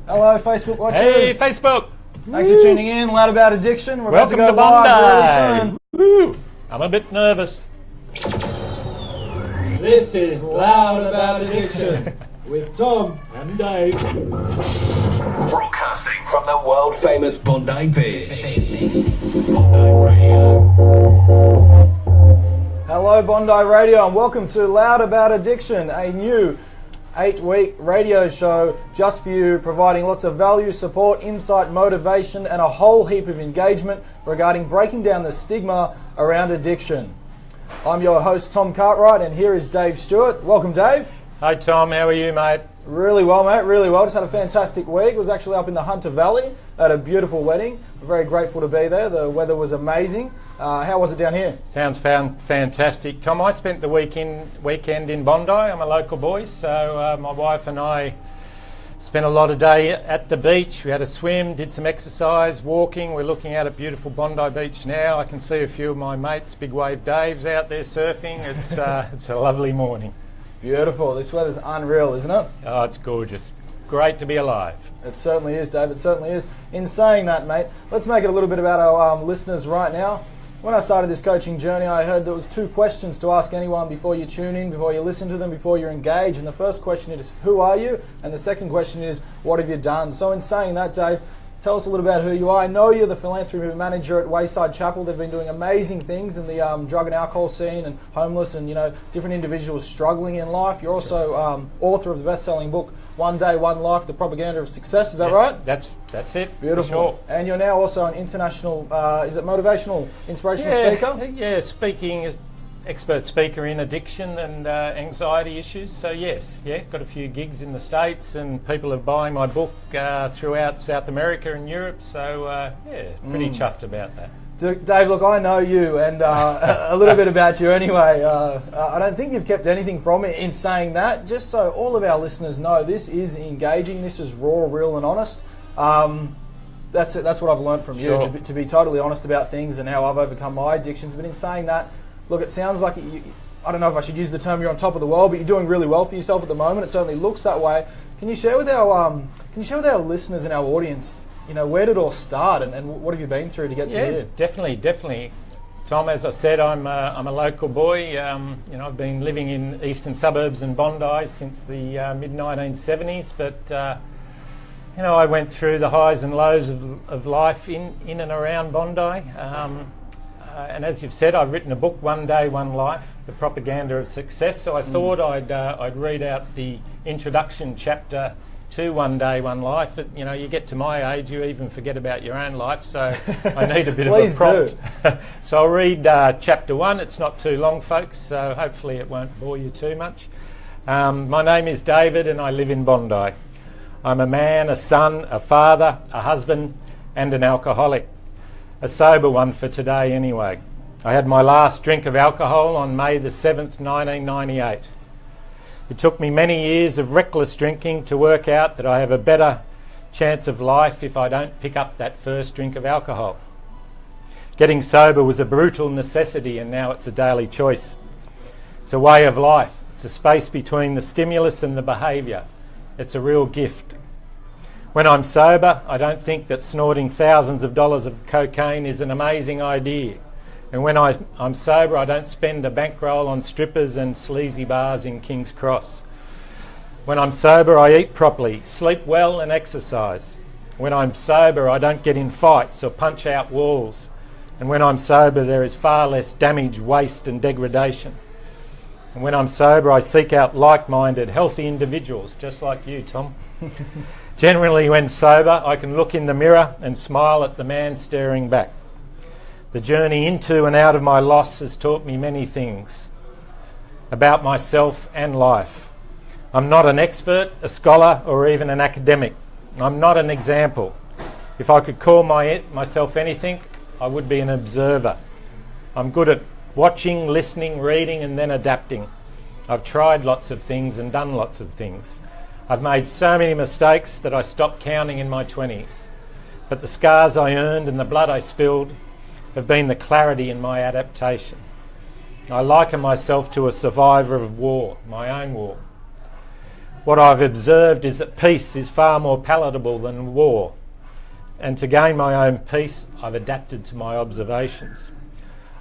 Hello, Facebook watchers. Hey, Facebook. Thanks for tuning in. Loud About Addiction. We're Welcome about to go live really soon. Woo. I'm a bit nervous. This is Loud About Addiction with Tom And Dave. Broadcasting from the world famous Bondi Beach. Hello, Bondi Radio, and welcome to Loud About Addiction, a new 8-week radio show just for you, providing lots of value, support, insight, motivation, and a whole heap of engagement regarding breaking down the stigma around addiction. I'm your host, Tom Cartwright, and here is Dave Stewart. Welcome, Dave. Hi, Tom. How are you, mate? Really well, mate. Really well. Just had a fantastic week. Was actually up in the Hunter Valley at a beautiful wedding. Very grateful to be there. The weather was amazing. How was it down here? Sounds fantastic. Tom, I spent the weekend in Bondi. I'm a local boy, so my wife and I spent a lot of day at the beach. We had a swim, did some exercise, walking. We're looking out at beautiful Bondi Beach now. I can see a few of my mates, Big Wave Dave's out there surfing. It's a lovely morning. Beautiful. This weather's unreal, isn't it? Oh, it's gorgeous. Great to be alive. It certainly is, Dave. It certainly is. In saying that, mate, let's make it a little bit about our listeners right now. When I started this coaching journey, I heard there was 2 questions to ask anyone before you tune in, before you listen to them, before you engage. And the first question is, who are you? And the second question is, what have you done? So in saying that, Dave, tell us a little about who you are. I know you're the philanthropy manager at Wayside Chapel. They've been doing amazing things in the drug and alcohol scene and homeless and, different individuals struggling in life. You're also author of the best-selling book, One Day, One Life, The Propaganda of Success. Is that right? That's it. Beautiful. Sure. And you're now also an international, motivational, inspirational speaker? Yeah, speaking, expert speaker in addiction and anxiety issues. So yes, got a few gigs in the States and people are buying my book throughout South America and Europe. So pretty chuffed about that. Dave, look, I know you and a little bit about you anyway. I don't think you've kept anything from it in saying that. Just so all of our listeners know, this is engaging, this is raw, real and honest. That's it. That's what I've learned from you, Sure. to be totally honest about things and how I've overcome my addictions. But in saying that, look, it sounds like, I don't know if I should use the term you're on top of the world, but you're doing really well for yourself at the moment. It certainly looks that way. Can you share with our listeners and our audience, where did it all start and what have you been through to get to here? Definitely. Tom, as I said, I'm a local boy. I've been living in eastern suburbs and Bondi since the mid-1970s, but I went through the highs and lows of life in and around Bondi. And as you've said, I've written a book, One Day, One Life, The Propaganda of Success. So I thought I'd read out the introduction chapter to One Day, One Life. You get to my age, you even forget about your own life. So I need a bit of a prompt. So I'll read chapter 1. It's not too long, folks, so hopefully it won't bore you too much. My name is David and I live in Bondi. I'm a man, a son, a father, a husband and an alcoholic. A sober one for today anyway. I had my last drink of alcohol on May the 7th, 1998. It took me many years of reckless drinking to work out that I have a better chance of life if I don't pick up that first drink of alcohol. Getting sober was a brutal necessity and now it's a daily choice. It's a way of life. It's a space between the stimulus and the behaviour. It's a real gift. When I'm sober, I don't think that snorting thousands of dollars of cocaine is an amazing idea. And when I'm sober, I don't spend a bankroll on strippers and sleazy bars in King's Cross. When I'm sober, I eat properly, sleep well and exercise. When I'm sober, I don't get in fights or punch out walls. And when I'm sober, there is far less damage, waste and degradation. And when I'm sober, I seek out like-minded, healthy individuals, just like you, Tom. Generally, when sober, I can look in the mirror and smile at the man staring back. The journey into and out of my loss has taught me many things about myself and life. I'm not an expert, a scholar, or even an academic. I'm not an example. If I could call myself anything, I would be an observer. I'm good at watching, listening, reading, and then adapting. I've tried lots of things and done lots of things. I've made so many mistakes that I stopped counting in my 20s. But the scars I earned and the blood I spilled have been the clarity in my adaptation. I liken myself to a survivor of war, my own war. What I've observed is that peace is far more palatable than war. And to gain my own peace, I've adapted to my observations.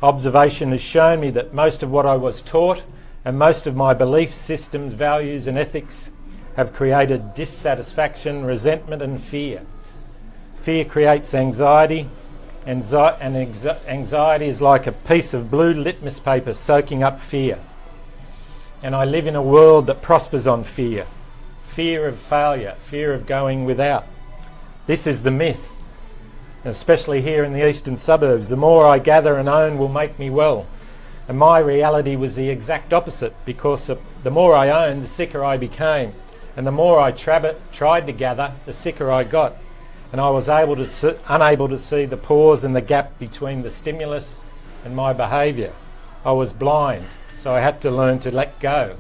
Observation has shown me that most of what I was taught and most of my belief systems, values and ethics have created dissatisfaction, resentment and fear. Fear creates anxiety, and anxiety is like a piece of blue litmus paper soaking up fear. And I live in a world that prospers on fear. Fear of failure, fear of going without. This is the myth, especially here in the eastern suburbs. The more I gather and own will make me well. And my reality was the exact opposite, because the more I owned, the sicker I became. And the more I tried to gather, the sicker I got. And I was unable to see the pause and the gap between the stimulus and my behaviour. I was blind, so I had to learn to let go.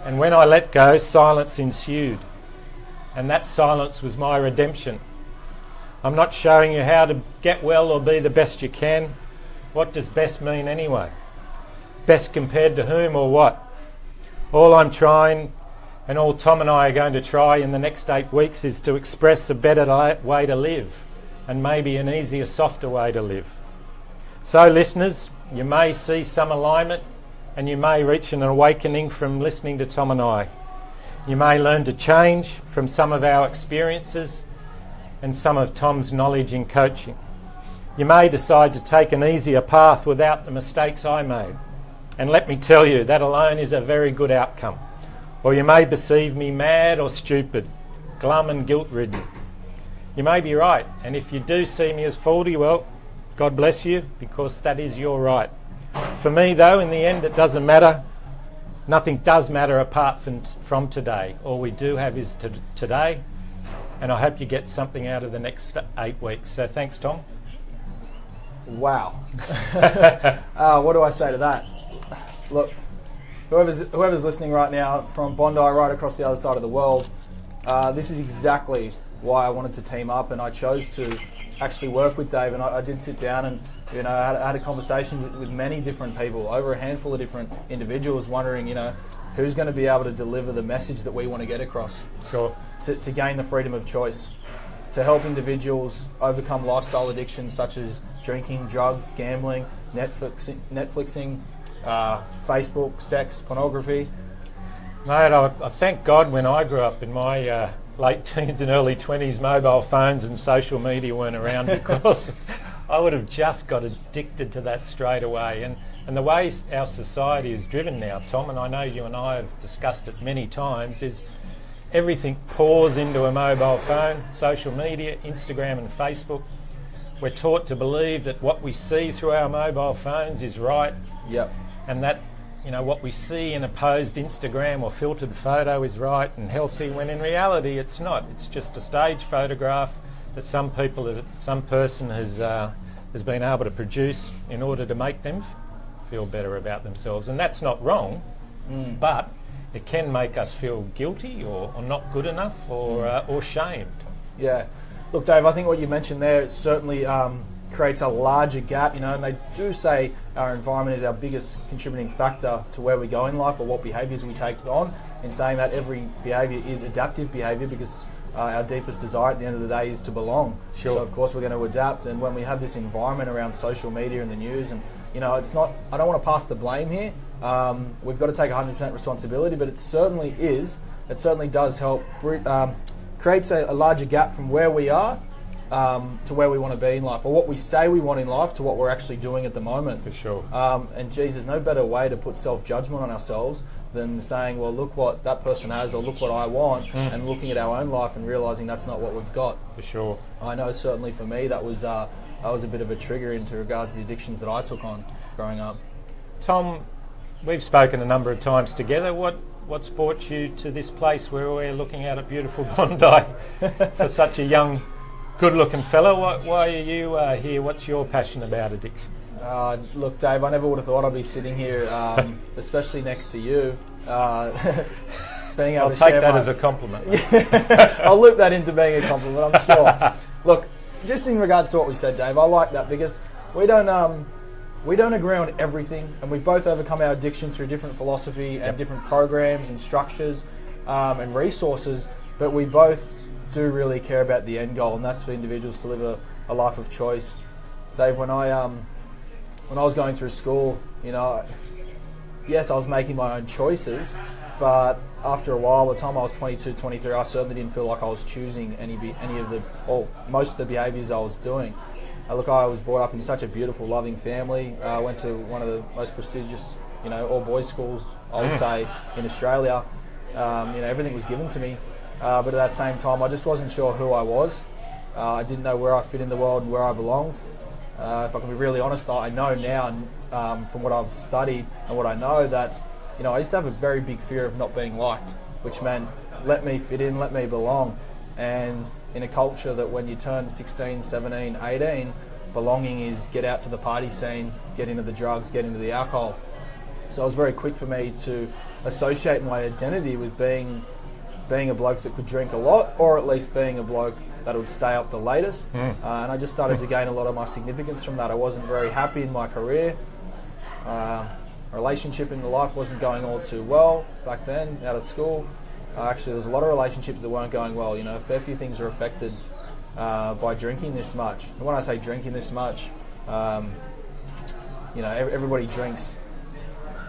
And when I let go, silence ensued. And that silence was my redemption. I'm not showing you how to get well or be the best you can. What does best mean anyway? Best compared to whom or what? All I'm trying, and all Tom and I are going to try in the next 8 weeks, is to express a better way to live, and maybe an easier, softer way to live. So listeners, you may see some alignment, and you may reach an awakening from listening to Tom and I. You may learn to change from some of our experiences and some of Tom's knowledge in coaching. You may decide to take an easier path without the mistakes I made. And let me tell you, that alone is a very good outcome. Or you may perceive me mad or stupid, glum and guilt-ridden. You may be right, and if you do see me as faulty, well, God bless you, because that is your right. For me, though, in the end, it doesn't matter. Nothing does matter apart from today. All we do have is today, and I hope you get something out of the next 8 weeks. So thanks, Tom. Wow. What do I say to that? Look, whoever's listening right now from Bondi right across the other side of the world, this is exactly why I wanted to team up, and I chose to actually work with Dave. And I did sit down and I had a conversation with many different people, over a handful of different individuals, wondering who's going to be able to deliver the message that we want to get across. Sure. To gain the freedom of choice, to help individuals overcome lifestyle addictions such as drinking, drugs, gambling, Netflixing, Facebook, sex, pornography. Mate, I thank God when I grew up in my late teens and early 20s, mobile phones and social media weren't around, because I would have just got addicted to that straight away. And the way our society is driven now, Tom, and I know you and I have discussed it many times, is everything pours into a mobile phone, social media, Instagram and Facebook. We're taught to believe that what we see through our mobile phones is right. Yep. And that what we see in a posed Instagram or filtered photo is right and healthy, when in reality it's not. It's just a stage photograph that some person has been able to produce in order to make them feel better about themselves. And that's not wrong, but it can make us feel guilty or not good enough or shamed. Yeah. Look, Dave, I think what you mentioned there, it certainly creates a larger gap, and they do say our environment is our biggest contributing factor to where we go in life or what behaviours we take on, in saying that every behaviour is adaptive behaviour, because our deepest desire at the end of the day is to belong. Sure. So of course we're going to adapt, and when we have this environment around social media and the news, and it's not, I don't want to pass the blame here, we've got to take 100% responsibility, but it certainly does help, creates a larger gap from where we are to where we want to be in life, or what we say we want in life to what we're actually doing at the moment. For sure. And geez, there's no better way to put self-judgment on ourselves than saying, well, look what that person has, or look what I want, and looking at our own life and realising that's not what we've got. For sure. I know certainly for me that was a bit of a trigger into regards to the addictions that I took on growing up. Tom, we've spoken a number of times together. What's brought you to this place where we're looking out at beautiful Bondi for such a young, good-looking fellow? Why are you here? What's your passion about addiction? Look, Dave, I never would have thought I'd be sitting here, especially next to you. Being able I'll to take share that as a compliment. I'll loop that into being a compliment, I'm sure. Look, just in regards to what we said, Dave, I like that, because we don't agree on everything, and we've both overcome our addiction through different philosophy and different programs and structures. and resources, but we both do really care about the end goal, and that's for individuals to live a life of choice. Dave, when I was going through school, yes, I was making my own choices, but after a while, by the time I was 22, 23, I certainly didn't feel like I was choosing any of the, or most of the behaviours I was doing. Look, I was brought up in such a beautiful, loving family. I went to one of the most prestigious, all-boys schools, I would say, in Australia. Everything was given to me, but at that same time, I just wasn't sure who I was. I didn't know where I fit in the world and where I belonged. If I can be really honest, I know now from what I've studied and what I know that, I used to have a very big fear of not being liked, which meant let me fit in, let me belong. And in a culture that when you turn 16, 17, 18, belonging is get out to the party scene, get into the drugs, get into the alcohol. So it was very quick for me to associate my identity with being a bloke that could drink a lot, or at least being a bloke that would stay up the latest. And I just started to gain a lot of my significance from that. I wasn't very happy in my career. Relationship in life wasn't going all too well back then, out of school. Actually, there was a lot of relationships that weren't going well. A fair few things are affected by drinking this much. And when I say drinking this much, everybody drinks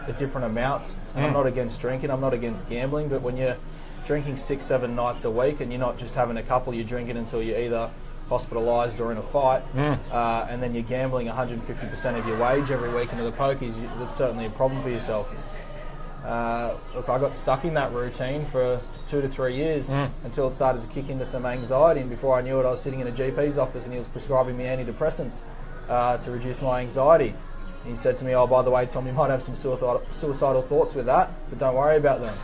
a different amount. And I'm not against drinking, I'm not against gambling, but when you're drinking 6-7 nights a week and you're not just having a couple, you're drinking until you're either hospitalised or in a fight, and then you're gambling 150% of your wage every week into the pokies, that's certainly a problem for yourself. Look, I got stuck in that routine for 2 to 3 years until it started to kick into some anxiety, and before I knew it, I was sitting in a GP's office and he was prescribing me antidepressants to reduce my anxiety. And he said to me, "Oh, by the way, Tom, you might have some suicidal thoughts with that, but don't worry about them."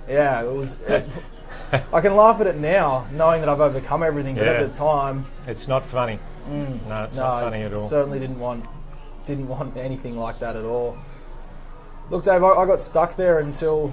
Yeah, it was... I can laugh at it now, knowing that I've overcome everything, but at the time... It's not funny. No, it's not funny at all. Certainly didn't want anything like that at all. Look, Dave, I got stuck there until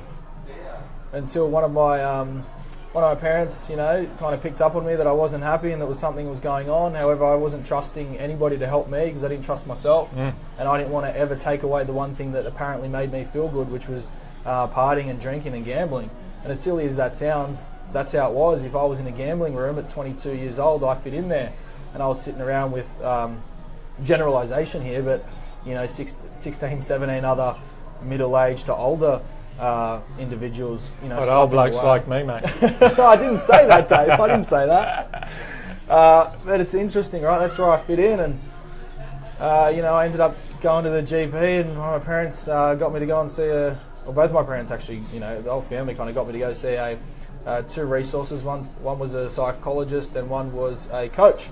one of my parents, kind of picked up on me that I wasn't happy and that something was going on. However, I wasn't trusting anybody to help me because I didn't trust myself, and I didn't want to ever take away the one thing that apparently made me feel good, which was partying and drinking and gambling. And as silly as that sounds, that's how it was. If I was in a gambling room at 22 years old, I fit in there. And I was sitting around with, generalisation here, but 16, 17 other middle-aged to older individuals. But old blokes like me, mate. No, I didn't say that, Dave. I didn't say that. But it's interesting, right? That's where I fit in. And, I ended up going to the GP, and my parents got me to go and see both my parents actually, the whole family kind of got me to go see two resources. One was a psychologist and one was a coach.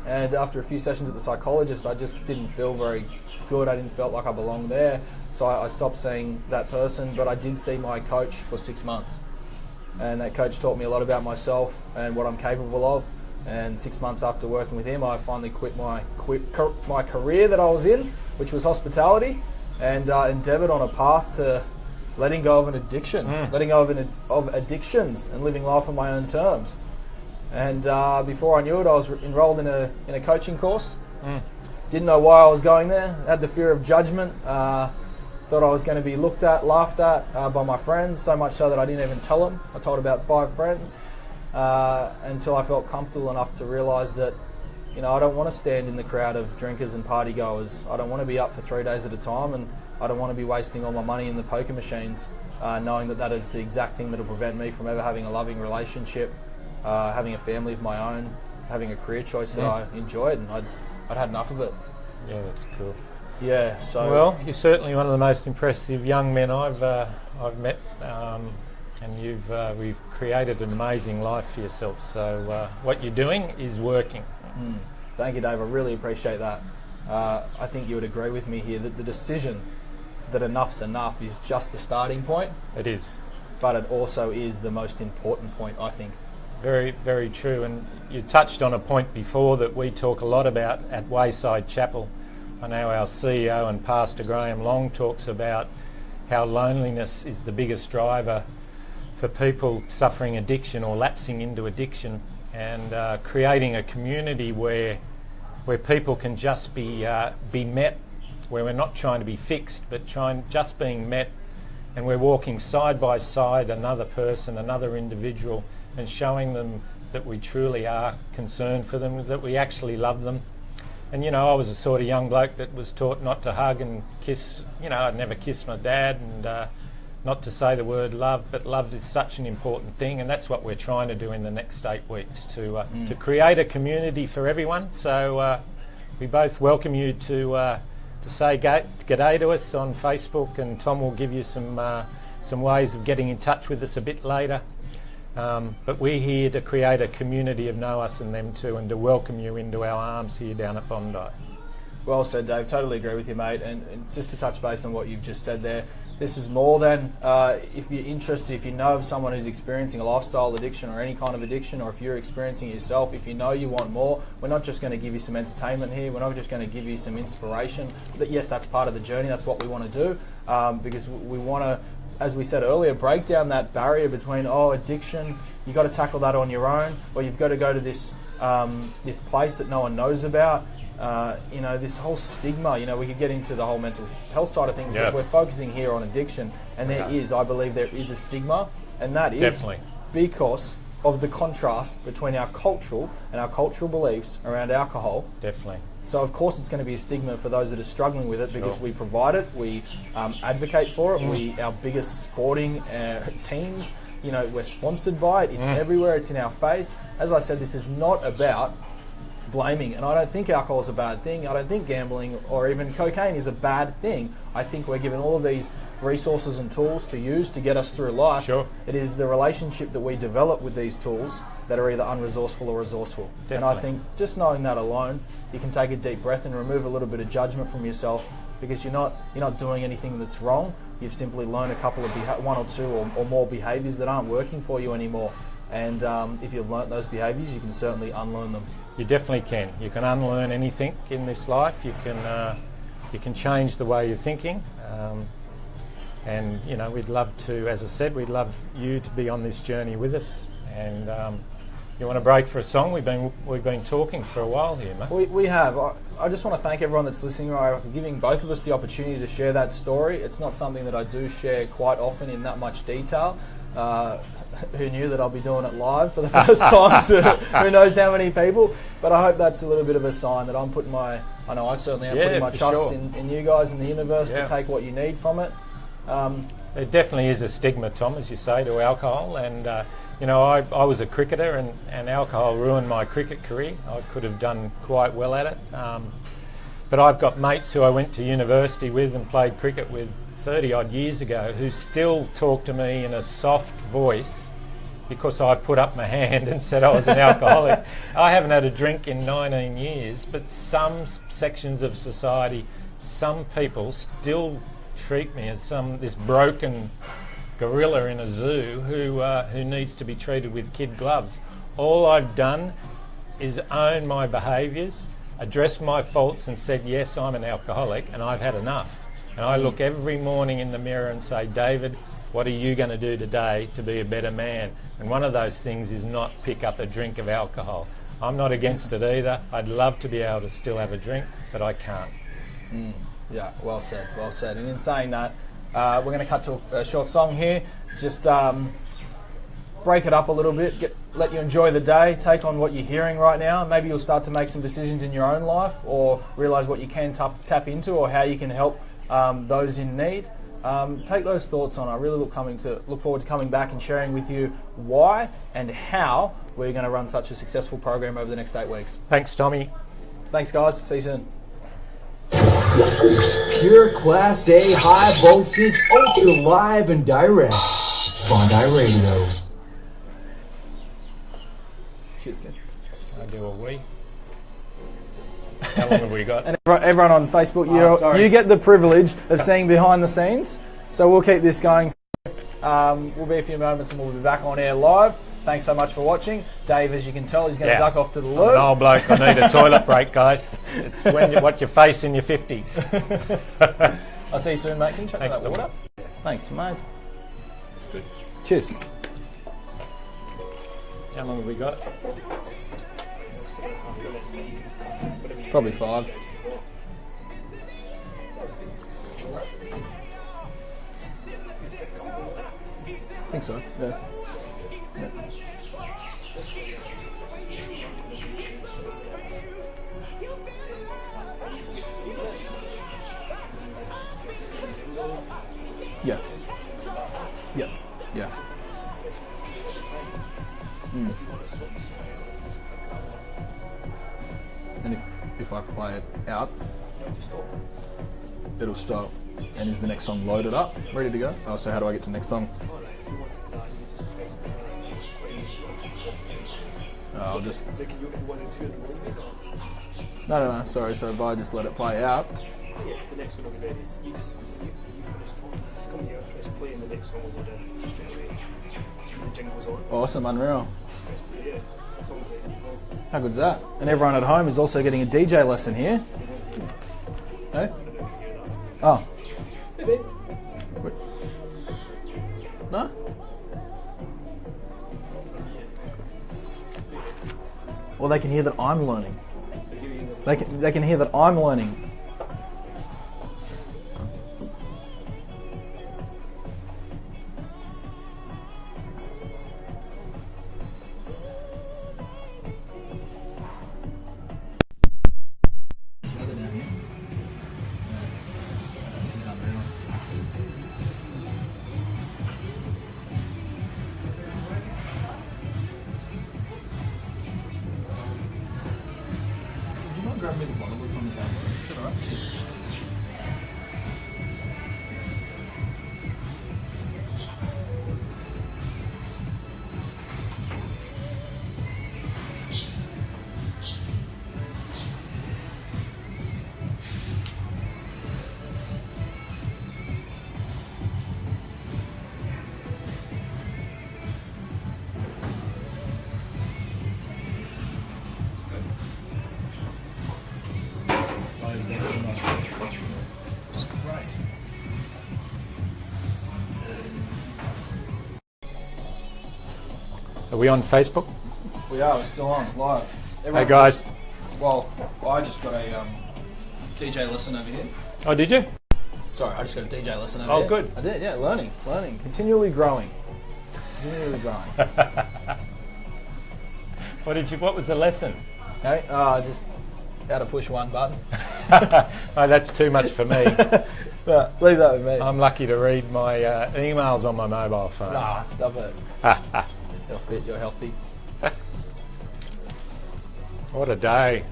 And after a few sessions at the psychologist, I just didn't feel very good. I didn't feel like I belonged there. So I stopped seeing that person, but I did see my coach for 6 months. And that coach taught me a lot about myself and what I'm capable of. And 6 months after working with him, I finally quit my career that I was in, which was hospitality, and endeavoured on a path to letting go of an addiction, letting go of addictions and living life on my own terms. And before I knew it, I was enrolled in a coaching course. Didn't know why I was going there. Had the fear of judgment. Thought I was going to be looked at, laughed at by my friends, so much so that I didn't even tell them. I told about 5 friends until I felt comfortable enough to realise that I don't want to stand in the crowd of drinkers and party goers. I don't want to be up for 3 days at a time, and I don't want to be wasting all my money in the poker machines, knowing that is the exact thing that will prevent me from ever having a loving relationship, having a family of my own, having a career choice that I enjoyed, and I'd had enough of it. Yeah, that's cool. Yeah, so... Well, you're certainly one of the most impressive young men I've met, and we've created an amazing life for yourself. So what you're doing is working. Thank you, Dave. I really appreciate that. I think you would agree with me here that the decision that enough's enough is just the starting point. It is. But it also is the most important point, I think. Very, very true. And you touched on a point before that we talk a lot about at Wayside Chapel. I know our CEO and Pastor Graham Long talks about how loneliness is the biggest driver for people suffering addiction or lapsing into addiction, and creating a community where people can just be met, where we're not trying to be fixed, but just being met and we're walking side by side another person, another individual, and showing them that we truly are concerned for them, that we actually love them. And you know, I was a sort of young bloke that was taught not to hug and kiss. You know, I'd never kissed my dad, and not to say the word love, but love is such an important thing, and that's what we're trying to do in the next 8 weeks, to create a community for everyone. So we both welcome you to say g'day to us on Facebook, and Tom will give you some ways of getting in touch with us a bit later. But we're here to create a community of know us and them too, and to welcome you into our arms here down at Bondi. Well said, Dave. Totally agree with you, mate. And just to touch base on what you've just said there, this is more than, if you're interested, if you know of someone who's experiencing a lifestyle addiction or any kind of addiction, or if you're experiencing it yourself, if you know you want more, we're not just going to give you some entertainment here, we're not just going to give you some inspiration. Yes, that's part of the journey, that's what we want to do, because we want to, as we said earlier, break down that barrier between, addiction, you've got to tackle that on your own, or you've got to go to this this place that no one knows about. This whole stigma, we could get into the whole mental health side of things, but we're focusing here on addiction, and I believe there is a stigma, and that is definitely because of the contrast between our cultural beliefs around alcohol. Definitely. So of course it's going to be a stigma for those that are struggling with it, because we provide it, we advocate for it, our biggest sporting teams, we're sponsored by it, it's everywhere, it's in our face. As I said, this is not about blaming, and I don't think alcohol is a bad thing, I don't think gambling or even cocaine is a bad thing. I think we're given all of these resources and tools to use to get us through life. It is the relationship that we develop with these tools that are either unresourceful or resourceful. Definitely. And I think just knowing that alone, you can take a deep breath and remove a little bit of judgment from yourself, because you're not doing anything that's wrong. You've simply learned a couple of one or two or more behaviours that aren't working for you anymore. And if you've learnt those behaviours, you can certainly unlearn them. You definitely can. You can unlearn anything in this life. You can change the way you're thinking. And we'd love to, as I said, we'd love you to be on this journey with us. And you want to break for a song? We've been talking for a while here, mate. We have. I just want to thank everyone that's listening for giving both of us the opportunity to share that story. It's not something that I do share quite often in that much detail. Who knew that I'll be doing it live for the first time to who knows how many people? But I hope that's a little bit of a sign that I'm putting I certainly am putting my trust in you guys in the universe to take what you need from it. There definitely is a stigma, Tom, as you say, to alcohol, and I was a cricketer, and alcohol ruined my cricket career. I could have done quite well at it, but I've got mates who I went to university with and played cricket with 30 odd years ago who still talk to me in a soft voice because I put up my hand and said I was an alcoholic. I haven't had a drink in 19 years, but some sections of society, some people still treat me as this broken gorilla in a zoo who needs to be treated with kid gloves. All I've done is own my behaviours, address my faults and said, yes, I'm an alcoholic and I've had enough. And I look every morning in the mirror and say, David, what are you going to do today to be a better man? And one of those things is not pick up a drink of alcohol. I'm not against it either. I'd love to be able to still have a drink, but I can't. Yeah, well said, well said. And in saying that, we're going to cut to a short song here. Just break it up a little bit, let you enjoy the day, take on what you're hearing right now. Maybe you'll start to make some decisions in your own life, or realise what you can tap into, or how you can help those in need. Take those thoughts on. I really look forward to coming back and sharing with you why and how we're going to run such a successful program over the next 8 weeks. Thanks, Tommy. Thanks, guys. See you soon. Pure Class A, high voltage, ultra live and direct. Bondi Radio. Cheers, kid. I do a wee. How long have we got? And everyone on Facebook, you get the privilege of seeing behind the scenes. So we'll keep this going. We'll be a few moments and we'll be back on air live. Thanks so much for watching. Dave, as you can tell, he's going to duck off to the loo. I'm an old bloke. I need a toilet break, guys. It's what you face in your 50s. I'll see you soon, mate. Can you check that water? Thanks, mate. It's good. Cheers. How long have we got? Probably 5. I think so. Yeah. Yeah. Yeah. Yeah. Mm. And if I play it out, it'll stop. And is the next song loaded up, ready to go? Oh, so how do I get to the next song? I'll just... No, sorry, so if I just let it play out... Yeah, the next one will be ready. You finish talking, come here, press play and the next song will go down straight away. The jingle's on. Awesome, unreal. Yeah, that song's ready to go. How good's that? And everyone at home is also getting a DJ lesson here. Hey? Oh. Maybe. Wait. No? Well, they can hear that I'm learning. They can hear that I'm learning. This is unreal. Would you mind grabbing me the bottle that's on the table? Is that alright? Cheers. It's great. Are we on Facebook? We are, we're still on, live. Hey guys. Well, I just got a DJ lesson over here. Oh, did you? Sorry, I just got a DJ lesson over Oh, here. good. I did, yeah, learning, continually growing. Continually growing. What was the lesson? Okay, just how to push one button. Oh, that's too much for me. No, leave that with me. I'm lucky to read my emails on my mobile phone. Nah, stop it. You're fit, you're healthy. What a day.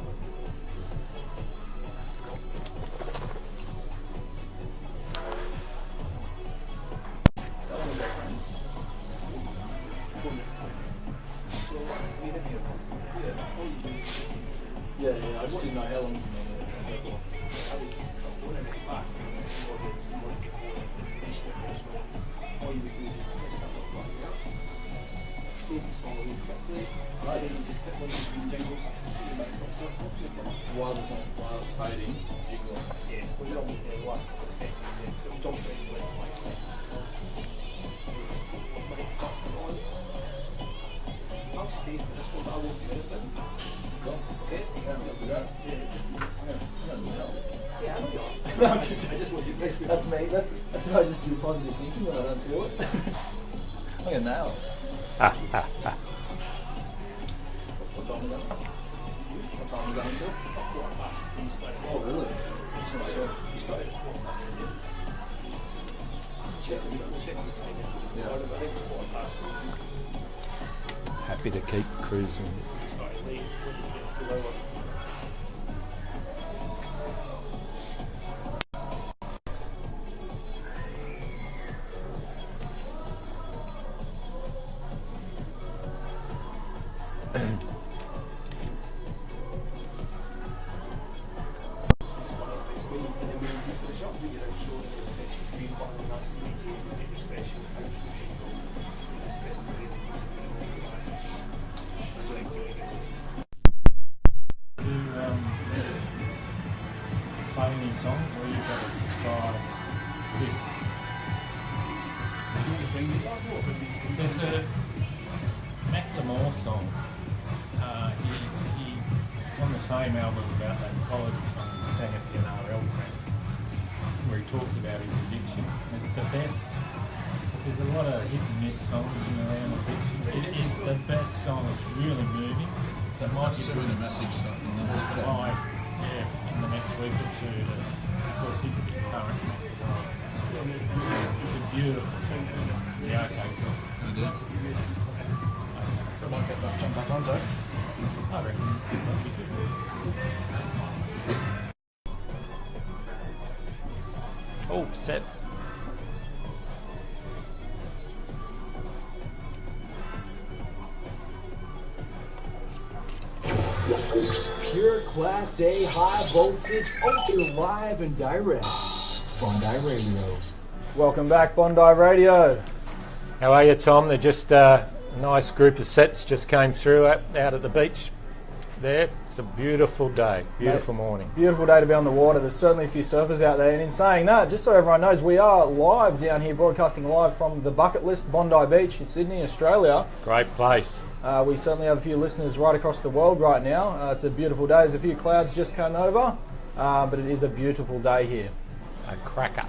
Yeah, I just didn't know how long. While it's fading, jiggle. Yeah, we don't need the last couple of seconds, yeah, so we don't really like 5 seconds. I'll stay for this one, but I won't do anything. Okay? Yeah, I know you are. I just want you to That's me. That's how I just do positive thinking when I don't feel it. I'm gonna nail it. What time is that? What time is that until? Oh, really? You started at 4 past. Check the time. Yeah. I think it's 4 past. Happy to keep cruising. Started late, wanted to get a full hour. Play any songs, or you've got to describe this. There's a Macklemore song. He's on the same album about that quality song he sang at the NRL camp, where he talks about his addiction. It's the best. It's there's a lot of hit and miss songs in around the pitch. It is the best song. It's really moving. So it might be sending a message in the in the next week or two. Of course, he's a bit current. It's a beautiful song. Yeah, okay, cool. I might get that jump back on, Dave. I reckon that'd be good. Oh, set. Pure Class A high voltage, ultra live and direct. Bondi Radio. Welcome back, Bondi Radio. How are you, Tom? They're just a nice group of sets just came through out at the beach there. It's a beautiful day, beautiful morning. Beautiful day to be on the water. There's certainly a few surfers out there. And in saying that, just so everyone knows, we are live down here, broadcasting live from the Bucket List, Bondi Beach in Sydney, Australia. Great place. We certainly have a few listeners right across the world right now. It's a beautiful day. There's a few clouds just coming over, but it is a beautiful day here. A cracker.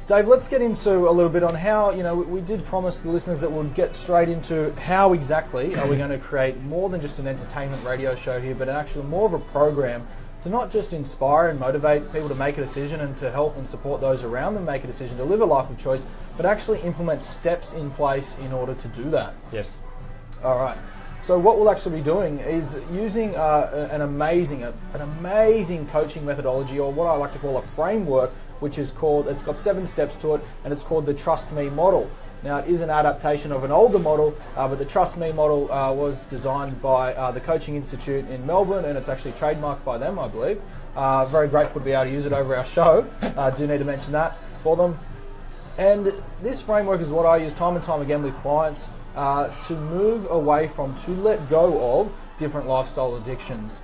Dave, let's get into a little bit on how, we did promise the listeners that we'll get straight into how exactly are we going to create more than just an entertainment radio show here, but actually more of a program to not just inspire and motivate people to make a decision and to help and support those around them make a decision to live a life of choice, but actually implement steps in place in order to do that. Yes. All right. So what we'll actually be doing is using an amazing coaching methodology, or what I like to call a framework, which is called, it's got 7 steps to it, and it's called the Trust Me model. Now, it is an adaptation of an older model, but the Trust Me model was designed by the Coaching Institute in Melbourne, and it's actually trademarked by them, I believe. Very grateful to be able to use it over our show. Do need to mention that for them. And this framework is what I use time and time again with clients to move away from, to let go of different lifestyle addictions.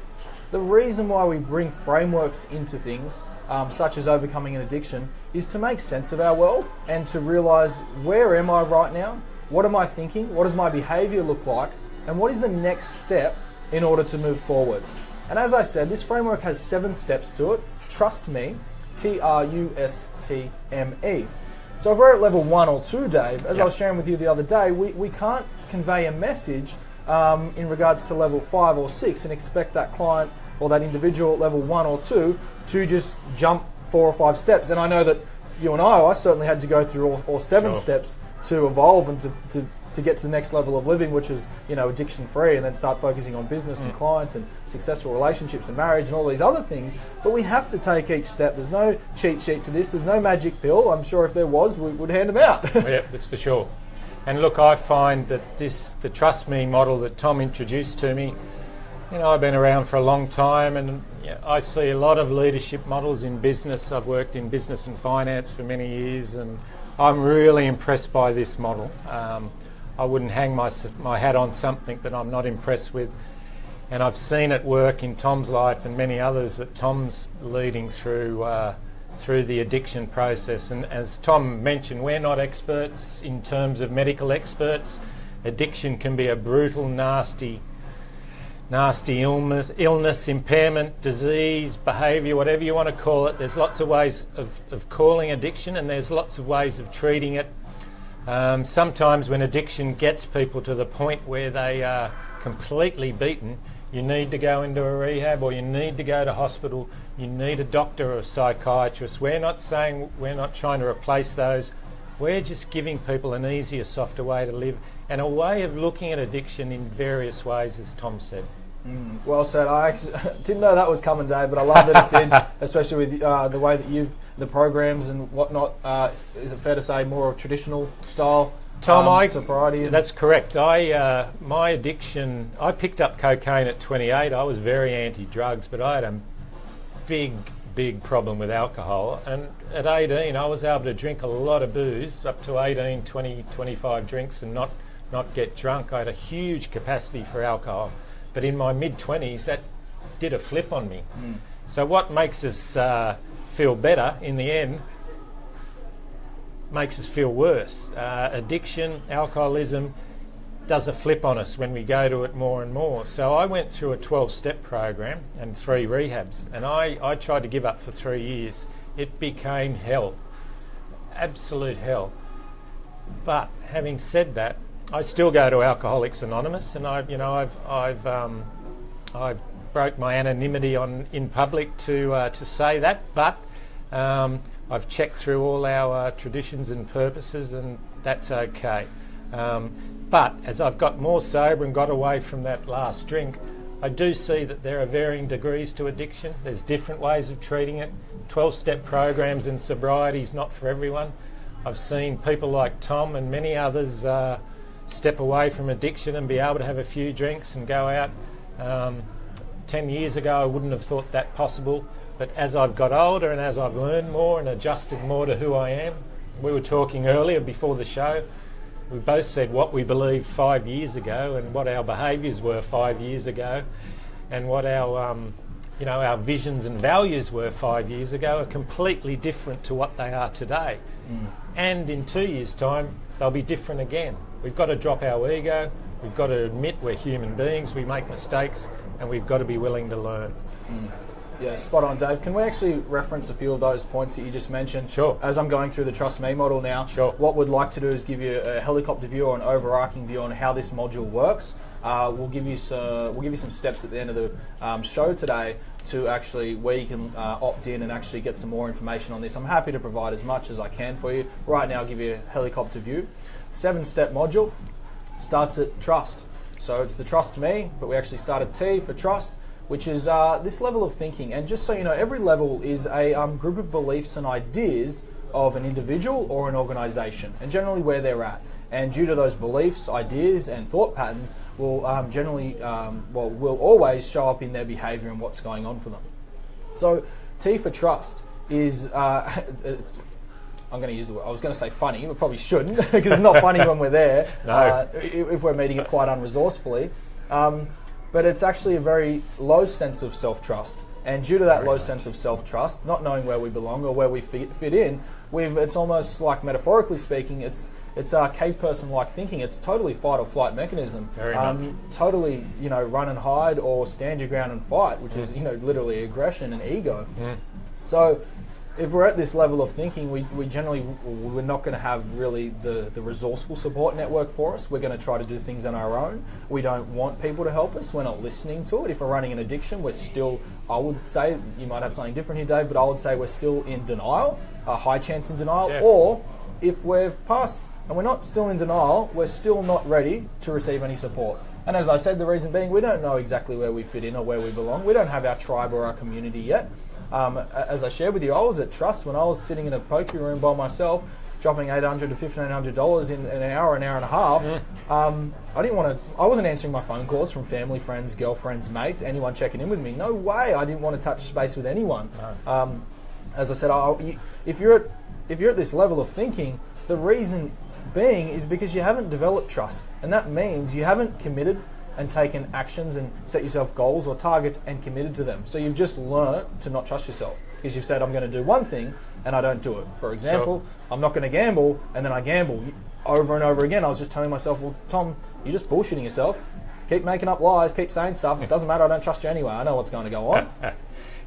The reason why we bring frameworks into things, such as overcoming an addiction, is to make sense of our world and to realize, where am I right now? What am I thinking? What does my behavior look like? And what is the next step in order to move forward? And as I said, this framework has 7 steps to it. Trust me, Trustme. So if we're at level 1 or 2, Dave, as I was sharing with you the other day, we can't convey a message in regards to level 5 or 6 and expect that client or that individual at level 1 or 2 to just jump 4 or 5 steps. And I know that you and I certainly had to go through all 7 steps to evolve and to get to the next level of living, which is, addiction free, and then start focusing on business and clients and successful relationships and marriage and all these other things. But we have to take each step. There's no cheat sheet to this. There's no magic pill. I'm sure if there was, we would hand them out. Yeah, that's for sure. And look, I find that the Trust Me model that Tom introduced to me, I've been around for a long time, and I see a lot of leadership models in business. I've worked in business and finance for many years, and I'm really impressed by this model. I wouldn't hang my hat on something that I'm not impressed with. And I've seen it work in Tom's life and many others that Tom's leading through the addiction process. And as Tom mentioned, we're not experts in terms of medical experts. Addiction can be a brutal, nasty illness, impairment, disease, behaviour, whatever you want to call it. There's lots of ways of calling addiction, and there's lots of ways of treating it. Sometimes when addiction gets people to the point where they are completely beaten, you need to go into a rehab, or you need to go to hospital. You need a doctor or a psychiatrist. We're not saying, we're not trying to replace those. We're just giving people an easier, softer way to live, and a way of looking at addiction in various ways, as Tom said. Well said. I actually didn't know that was coming, Dave, but I love that it did, especially with the way that the programs and whatnot. Is it fair to say more of traditional style? Tom, sobriety? That's correct. My addiction, I picked up cocaine at 28. I was very anti-drugs, but I had a big problem with alcohol. And at 18, I was able to drink a lot of booze, up to 18, 20, 25 drinks, and not get drunk. I had a huge capacity for alcohol. But in my mid-20s, that did a flip on me. So what makes us feel better in the end makes us feel worse. Addiction, alcoholism, does a flip on us when we go to it more and more. So I went through a 12-step program and 3 rehabs, and I tried to give up for 3 years. It became hell, absolute hell. But having said that, I still go to Alcoholics Anonymous, and I've broke my anonymity in public to say that. But I've checked through all our traditions and purposes, and that's okay. But as I've got more sober and got away from that last drink, I do see that there are varying degrees to addiction. There's different ways of treating it. 12-step programs in sobriety is not for everyone. I've seen people like Tom and many others step away from addiction and be able to have a few drinks and go out. 10 years ago I wouldn't have thought that possible, but as I've got older and as I've learned more and adjusted more to who I am, we were talking earlier before the show, we both said what we believed 5 years ago and what our behaviours were 5 years ago, and what our our visions and values were 5 years ago are completely different to what they are today. And in 2 years' time they'll be different again. We've got to drop our ego, we've got to admit we're human beings, we make mistakes, and we've got to be willing to learn. Yeah, spot on, Dave. Can we actually reference a few of those points that you just mentioned? Sure. As I'm going through the Trust Me model now, Sure. What we'd like to do is give you a helicopter view or an overarching view on how this module works. We'll give you some steps at the end of the show today to actually where you can opt in and actually get some more information on this. I'm happy to provide as much as I can for you. Right now, I'll give you a helicopter view. 7-step module starts at trust. So it's the Trust Me, but we actually start at T for trust, which is this level of thinking. And just so you know, every level is a group of beliefs and ideas of an individual or an organisation, and generally where they're at. And due to those beliefs, ideas, and thought patterns, will will always show up in their behaviour and what's going on for them. So T for trust is I'm going to use the word, I was going to say funny, but probably shouldn't, because it's not funny when we're there, No. if we're meeting it quite unresourcefully. But it's actually a very low sense of self-trust. And due to that low sense of self-trust, not knowing where we belong or where we fit in, it's almost like, metaphorically speaking, it's cave person-like thinking. It's totally fight or flight mechanism. Very much. Totally, run and hide or stand your ground and fight, which is, literally aggression and ego. So if we're at this level of thinking, we're not going to have really the resourceful support network for us. We're going to try to do things on our own. We don't want people to help us. We're not listening to it. If we're running an addiction, we're still, I would say, you might have something different here, Dave, but I would say we're still in denial, a high chance in denial. Yeah. Or if we've passed and we're not still in denial, we're still not ready to receive any support. And as I said, the reason being, we don't know exactly where we fit in or where we belong. We don't have our tribe or our community yet. As I shared with you, I was at Trust when I was sitting in a poker room by myself, dropping $800 to $1,500 in an hour and a half. I wasn't answering my phone calls from family, friends, girlfriends, mates, anyone checking in with me. No way. I didn't want to touch base with anyone. No. As I said, if you're at this level of thinking, the reason being is because you haven't developed trust, and that means you haven't committed and taken actions and set yourself goals or targets and committed to them. So you've just learnt to not trust yourself because you've said, I'm going to do one thing and I don't do it. For example, I'm not going to gamble, and then I gamble over and over again. I was just telling myself, well, Tom, you're just bullshitting yourself. Keep making up lies, keep saying stuff. It doesn't matter, I don't trust you anyway. I know what's going to go on.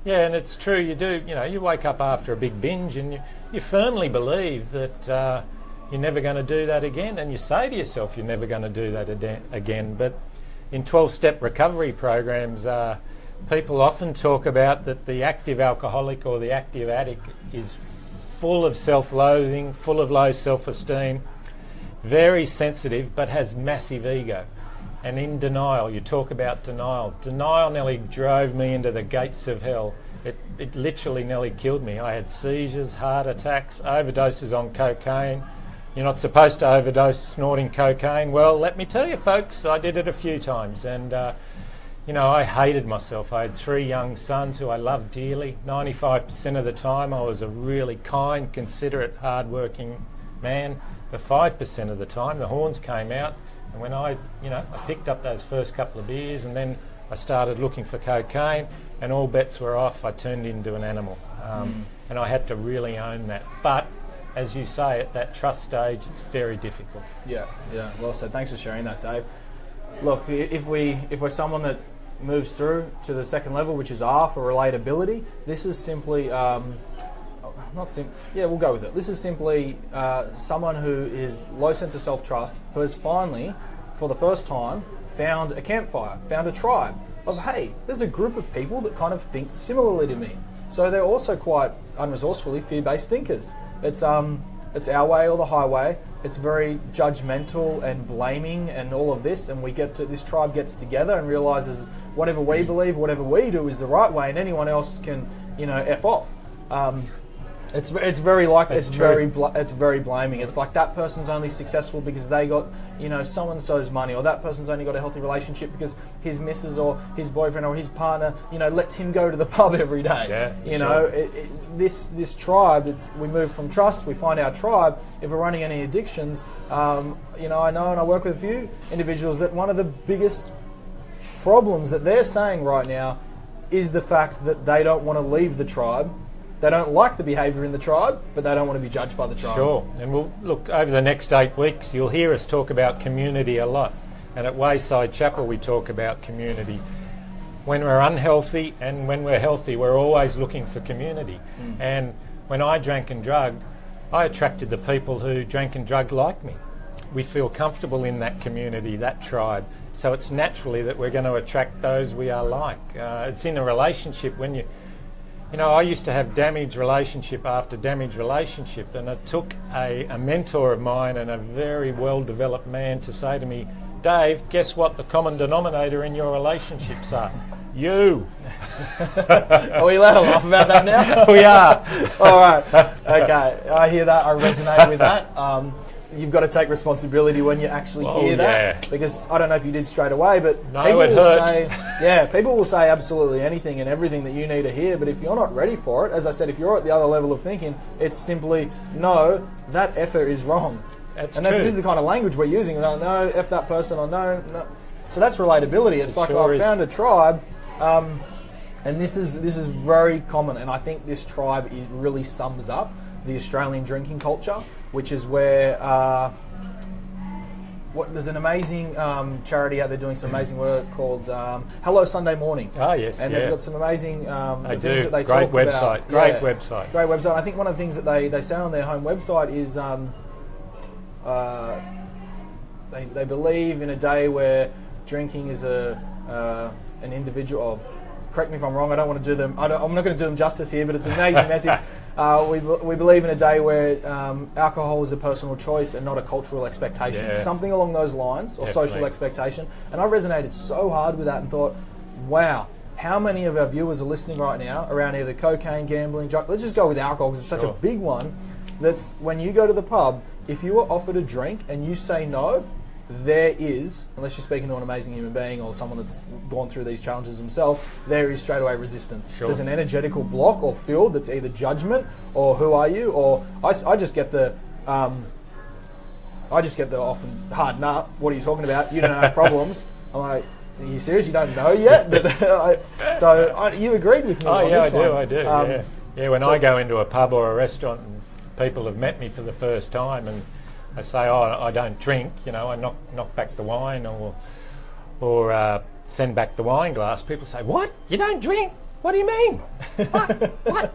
Yeah, and it's true, you do, you wake up after a big binge and you firmly believe that you're never going to do that again, and you say to yourself you're never going to do that again. But in 12-step recovery programs, people often talk about that the active alcoholic or the active addict is full of self-loathing, full of low self-esteem, very sensitive, but has massive ego. And in denial, you talk about denial. Denial nearly drove me into the gates of hell. It literally nearly killed me. I had seizures, heart attacks, overdoses on cocaine. You're not supposed to overdose snorting cocaine. Well, let me tell you, folks, I did it a few times, and I hated myself. I had 3 young sons who I loved dearly. 95% of the time I was a really kind, considerate, hard-working man. The 5% of the time the horns came out, and when I picked up those first couple of beers, and then I started looking for cocaine, and all bets were off. I turned into an animal, and I had to really own that. But as you say, at that trust stage, it's very difficult. Yeah, well said. Thanks for sharing that, Dave. Look, if we're someone that moves through to the second level, which is R for relatability, this is simply Yeah, we'll go with it. This is simply someone who is low sense of self-trust, who has finally, for the first time, found a campfire, found a tribe of, hey, there's a group of people that kind of think similarly to me. So they're also quite unresourcefully fear-based thinkers. It's our way or the highway. It's very judgmental and blaming and all of this, and this tribe gets together and realizes whatever we believe, whatever we do is the right way, and anyone else can, F off. It's very blaming. It's like that person's only successful because they got so and so's money, or that person's only got a healthy relationship because his missus or his boyfriend or his partner lets him go to the pub every day. This tribe. We move from trust. We find our tribe. If we're running any addictions, I know, and I work with a few individuals that one of the biggest problems that they're saying right now is the fact that they don't want to leave the tribe. They don't like the behaviour in the tribe, but they don't want to be judged by the tribe. Sure. And we'll look, over the next 8 weeks, you'll hear us talk about community a lot. And at Wayside Chapel, we talk about community. When we're unhealthy and when we're healthy, we're always looking for community. And when I drank and drugged, I attracted the people who drank and drugged like me. We feel comfortable in that community, that tribe. So it's naturally that we're going to attract those we are like. It's in a relationship when I used to have damaged relationship after damaged relationship, and it took a mentor of mine and a very well-developed man to say to me, Dave, guess what the common denominator in your relationships are? You. Are we allowed to laugh about that now? We are. All right. Okay. I hear that. I resonate with that. You've got to take responsibility when you actually hear that, because I don't know if you did straight away, but people will say absolutely anything and everything that you need to hear, but if you're not ready for it, as I said, if you're at the other level of thinking, it's simply, no, that effort is wrong. This is the kind of language we're using. No, F that person, or no. So that's relatability. It's like, I found a tribe, and this is very common, and I think this tribe really sums up the Australian drinking culture, which is where there's an amazing charity out there doing some amazing work called Hello Sunday Morning. Oh, yes. And they've got some amazing things that they Great talk website. about. Great website. Great website. I think one of the things that they say on their home website is they believe in a day where drinking is an individual. Correct me if I'm wrong. I don't want to do them. I'm not going to do them justice here, but it's an amazing message. We believe in a day where alcohol is a personal choice and not a cultural expectation. Yeah. Something along those lines, or Definitely. social expectation. And I resonated so hard with that and thought, wow, how many of our viewers are listening right now around either cocaine, gambling, drug? Let's just go with alcohol because it's such a big one. That's when you go to the pub, if you are offered a drink and you say no, there is, unless you're speaking to an amazing human being or someone that's gone through these challenges himself, there is straight away resistance. Sure. There's an energetical block or field that's either judgment or who are you, or I just get the often hard nut. What are you talking about? You don't have problems. I'm like, are you serious? You don't know yet? But you agreed with me. Oh, on yeah, this one. I do. When I go into a pub or a restaurant and people have met me for the first time and I say, I don't drink, I knock back the wine or send back the wine glass. People say, what? You don't drink? What do you mean? What?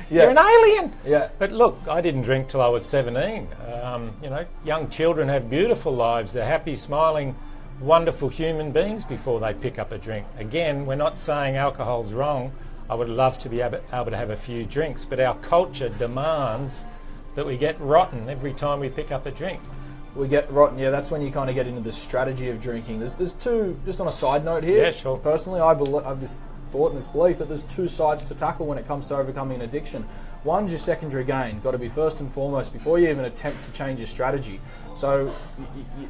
Yeah. You're an alien. Yeah. But look, I didn't drink till I was 17. Young children have beautiful lives. They're happy, smiling, wonderful human beings before they pick up a drink. Again, we're not saying alcohol's wrong. I would love to be able to have a few drinks, but our culture demands that we get rotten every time we pick up a drink. We get rotten, yeah, that's when you kind of get into the strategy of drinking. There's two, just on a side note here. Yeah, sure. Personally, I have this thought and this belief that there's two sides to tackle when it comes to overcoming an addiction. One's your secondary gain. Got to be first and foremost before you even attempt to change your strategy. So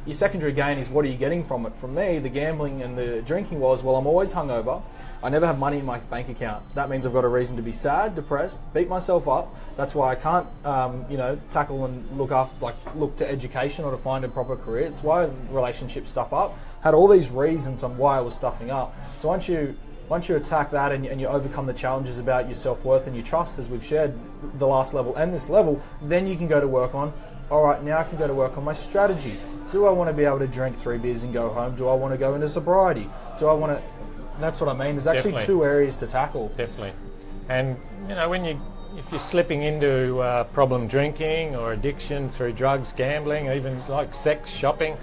your secondary gain is, what are you getting from it? From me, the gambling and the drinking was, well, I'm always hungover. I never have money in my bank account. That means I've got a reason to be sad, depressed, beat myself up. That's why I can't, tackle and look to education or to find a proper career. It's why relationship stuff up. Had all these reasons on why I was stuffing up. So once you attack that and you overcome the challenges about your self-worth and your trust, as we've shared the last level and this level, then you can go to work on, all right, now I can go to work on my strategy. Do I want to be able to drink 3 beers and go home? Do I want to go into sobriety? Do I want to... That's what I mean. There's actually Definitely. 2 areas to tackle. Definitely. And, when if you're slipping into problem drinking or addiction through drugs, gambling, even like sex, shopping,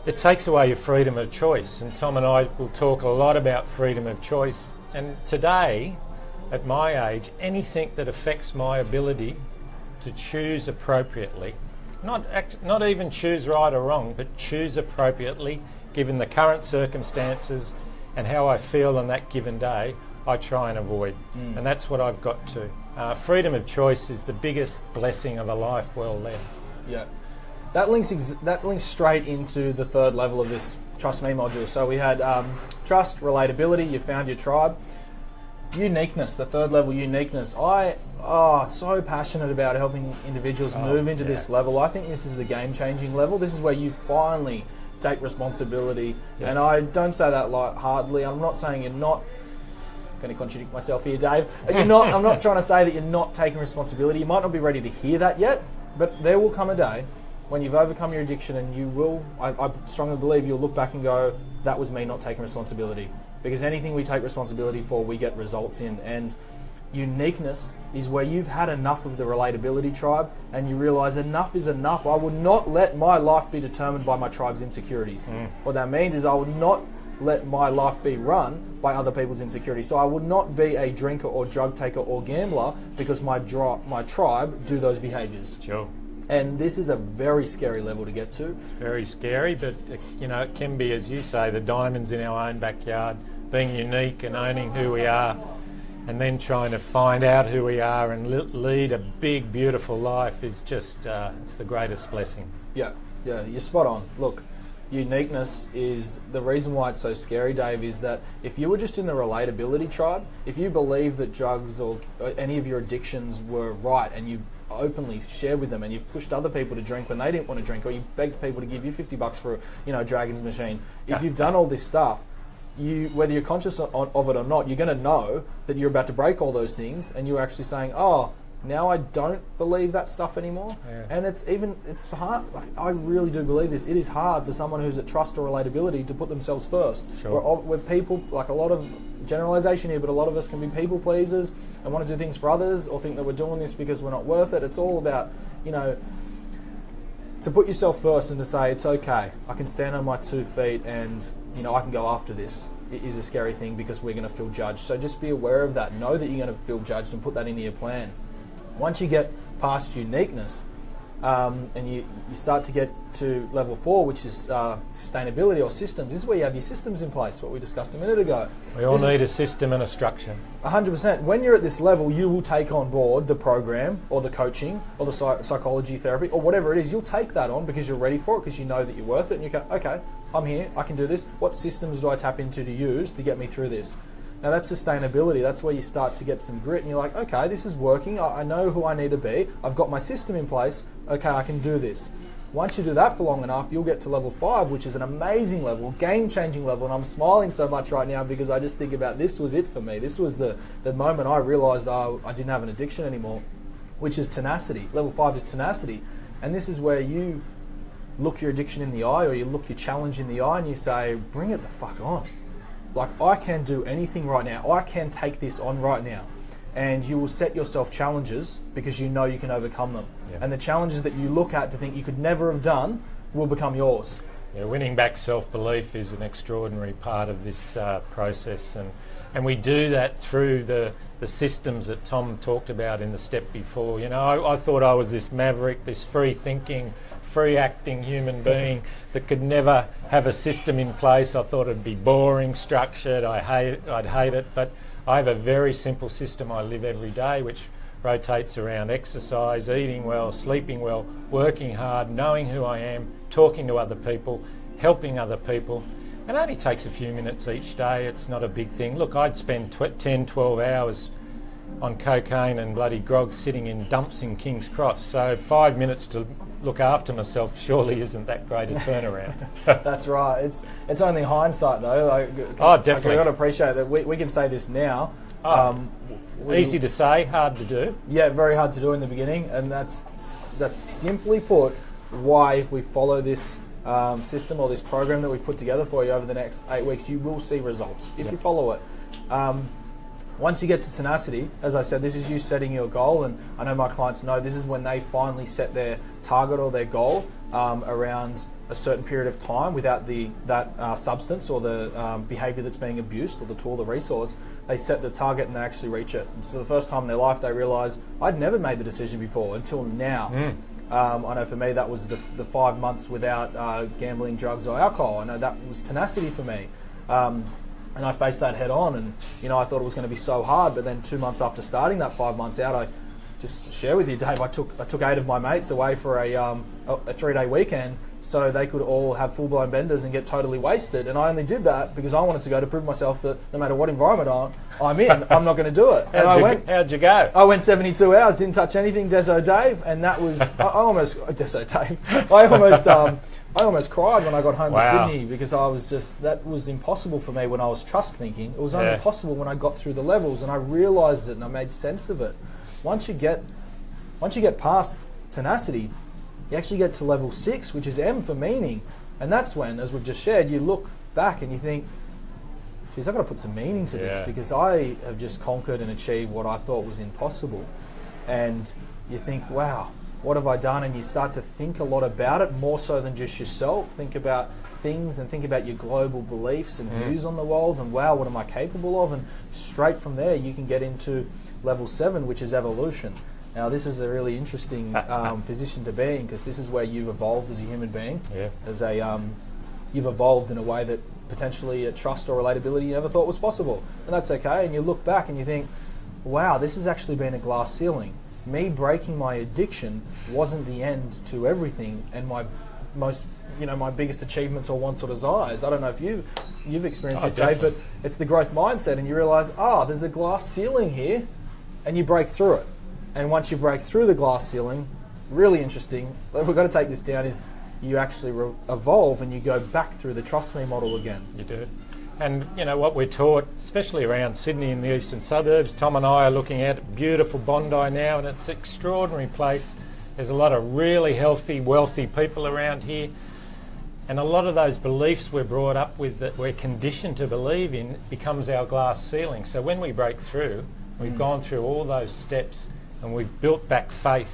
it takes away your freedom of choice. And Tom and I will talk a lot about freedom of choice. And today, at my age, anything that affects my ability to choose appropriately, not even choose right or wrong, but choose appropriately given the current circumstances and how I feel on that given day, I try and avoid. And that's what I've got to. Freedom of choice is the biggest blessing of a life well led. Yeah. That links straight into the third level of this Trust Me module. So we had trust, relatability, you found your tribe. Uniqueness, the third level, uniqueness. So passionate about helping individuals move into this level. I think this is the game-changing level. This is where you finally take responsibility. Yeah. And I don't say that lightheartedly. I'm not saying you're not... I'm going to contradict myself here, Dave. I'm not trying to say that you're not taking responsibility. You might not be ready to hear that yet, but there will come a day when you've overcome your addiction and you will, I strongly believe you'll look back and go, that was me not taking responsibility. Because anything we take responsibility for, we get results in. And uniqueness is where you've had enough of the relatability tribe and you realise enough is enough. I will not let my life be determined by my tribe's insecurities. What that means is I will not let my life be run by other people's insecurities. So I would not be a drinker or drug taker or gambler because my tribe do those behaviours. Sure. And this is a very scary level to get to. Very scary, but it can be, as you say, the diamonds in our own backyard, being unique and owning who we are, and then trying to find out who we are and lead a big, beautiful life is just, it's the greatest blessing. Yeah, you're spot on. Look, uniqueness is the reason why it's so scary, Dave, is that if you were just in the relatability tribe, if you believe that drugs or any of your addictions were right and you openly shared with them and you've pushed other people to drink when they didn't want to drink, or you begged people to give you $50 for a Dragon's machine, if you've done all this stuff, whether you're conscious of it or not, you're going to know that you're about to break all those things, and you're actually saying, oh, now I don't believe that stuff anymore. And it's hard. Like, I really do believe this. It is hard for someone who's at trust or relatability to put themselves first. Sure. We're people, like a lot of generalization here, but a lot of us can be people pleasers and want to do things for others, or think that we're doing this because we're not worth it. It's all about, to put yourself first and to say, it's okay, I can stand on my 2 feet and, I can go after this. It is a scary thing because we're going to feel judged. So just be aware of that. Know that you're going to feel judged and put that into your plan. Once you get past uniqueness and you start to get to level 4, which is sustainability or systems, this is where you have your systems in place, what we discussed a minute ago. We all need a system and a structure. 100%. When you're at this level, you will take on board the program or the coaching or the psychology therapy or whatever it is. You'll take that on because you're ready for it, because you know that you're worth it, and you go, okay, I'm here, I can do this. What systems do I tap into to use to get me through this? Now that's sustainability. That's where you start to get some grit and you're like, okay, this is working. I know who I need to be. I've got my system in place. Okay, I can do this. Once you do that for long enough, you'll get to level 5, which is an amazing level, game-changing level. And I'm smiling so much right now because I just think about this was it for me. This was the moment I realized I didn't have an addiction anymore, which is tenacity. Level 5 is tenacity. And this is where you look your addiction in the eye, or you look your challenge in the eye and you say, bring it the fuck on. Like, I can do anything right now. I can take this on right now. And you will set yourself challenges because you know you can overcome them. Yeah. And the challenges that you look at to think you could never have done will become yours. Yeah, winning back self-belief is an extraordinary part of this process. And we do that through the systems that Tom talked about in the step before. I thought I was this maverick, this free-thinking, free-acting human being that could never have a system in place. I thought it'd be boring, structured, I'd hate it, but I have a very simple system I live every day, which rotates around exercise, eating well, sleeping well, working hard, knowing who I am, talking to other people, helping other people. It only takes a few minutes each day. It's not a big thing. Look, I'd spend 10, 12 hours on cocaine and bloody grog sitting in dumps in King's Cross. So 5 minutes to look after myself surely isn't that great a turnaround. That's right. It's only hindsight though. Definitely. I've got to appreciate that we can say this now. Easy to say, hard to do. Yeah, very hard to do in the beginning, and that's simply put why if we follow this system or this program that we've put together for you over the next 8 weeks, you will see results if you follow it. Once you get to tenacity, as I said, this is you setting your goal, and I know my clients know this is when they finally set their target or their goal around a certain period of time without that substance or the behaviour that's being abused, or the tool, the resource. They set the target and they actually reach it. And so for the first time in their life, they realise, I'd never made the decision before until now. I know for me that was the 5 months without gambling, drugs or alcohol. I know that was tenacity for me. And I faced that head on, and I thought it was going to be so hard. But then 2 months after starting that 5 months out, I just share with you, Dave, I took 8 of my mates away for a 3-day weekend so they could all have full-blown benders and get totally wasted. And I only did that because I wanted to go to prove myself that no matter what environment I'm in, I'm not going to do it. How'd you go? I went 72 hours, didn't touch anything, Deso Dave, and that was I almost cried when I got home to Sydney, because I was just, that was impossible for me when I was trust thinking. It was only possible when I got through the levels and I realised it and I made sense of it. Once you get past tenacity, you actually get to level 6, which is M for meaning, and that's when, as we've just shared, you look back and you think, geez, I've got to put some meaning to this, because I have just conquered and achieved what I thought was impossible. And you think, wow, what have I done? And you start to think a lot about it, more so than just yourself. Think about things and think about your global beliefs and views on the world, and wow, what am I capable of? And straight from there you can get into level 7, which is evolution. Now this is a really interesting position to be in, because this is where you've evolved as a human being. You've evolved in a way that potentially a trust or relatability you never thought was possible, and that's okay. And you look back and you think, wow, this has actually been a glass ceiling. Me breaking my addiction wasn't the end to everything, and my biggest achievements or wants or desires. I don't know if you've experienced this, Dave, but it's the growth mindset, and you realise, there's a glass ceiling here, and you break through it. And once you break through the glass ceiling, really interesting, we've got to take this down, is you actually evolve and you go back through the trust me model again. You do. And what we're taught, especially around Sydney in the eastern suburbs, Tom and I are looking at beautiful Bondi now, and it's an extraordinary place. There's a lot of really healthy, wealthy people around here. And a lot of those beliefs we're brought up with, that we're conditioned to believe in, becomes our glass ceiling. So when we break through, we've gone through all those steps and we've built back faith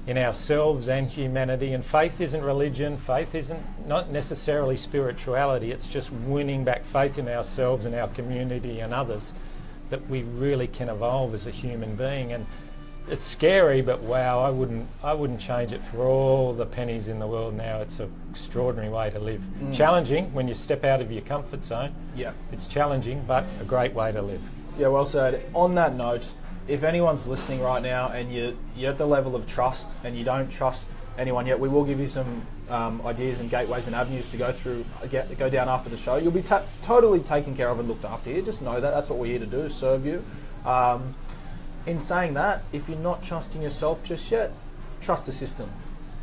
in ourselves and humanity. And faith isn't religion, faith isn't not necessarily spirituality, it's just winning back faith in ourselves and our community and others, that we really can evolve as a human being. And it's scary, but wow, I wouldn't change it for all the pennies in the world now. It's an extraordinary way to live. Challenging when you step out of your comfort zone. Yeah. It's challenging, but a great way to live. Yeah, well said. On that note, if anyone's listening right now and you're at the level of trust and you don't trust anyone yet, we will give you some ideas and gateways and avenues to go down after the show. You'll be totally taken care of and looked after here. Just know that. That's what we're here to do, serve you. In saying that, if you're not trusting yourself just yet, trust the system.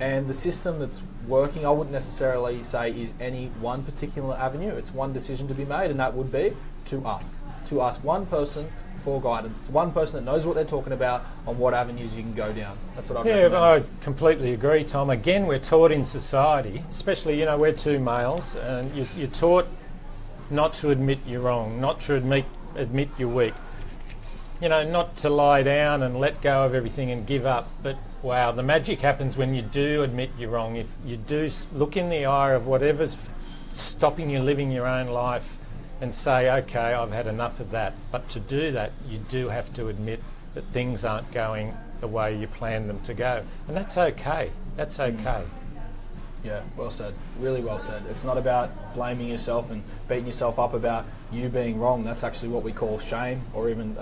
And the system that's working, I wouldn't necessarily say is any one particular avenue. It's one decision to be made, and that would be to ask. To ask one person for guidance, one person that knows what they're talking about on what avenues you can go down. That's what I recommend. Yeah, I completely agree, Tom. Again, we're taught in society, especially, we're two males, and you're taught not to admit you're wrong, not to admit you're weak. Not to lie down and let go of everything and give up. But wow, the magic happens when you do admit you're wrong. If you do look in the eye of whatever's stopping you living your own life and say, okay, I've had enough of that. But to do that, you do have to admit that things aren't going the way you planned them to go. And that's okay. That's okay. Yeah, well said. Really well said. It's not about blaming yourself and beating yourself up about you being wrong. That's actually what we call shame, or even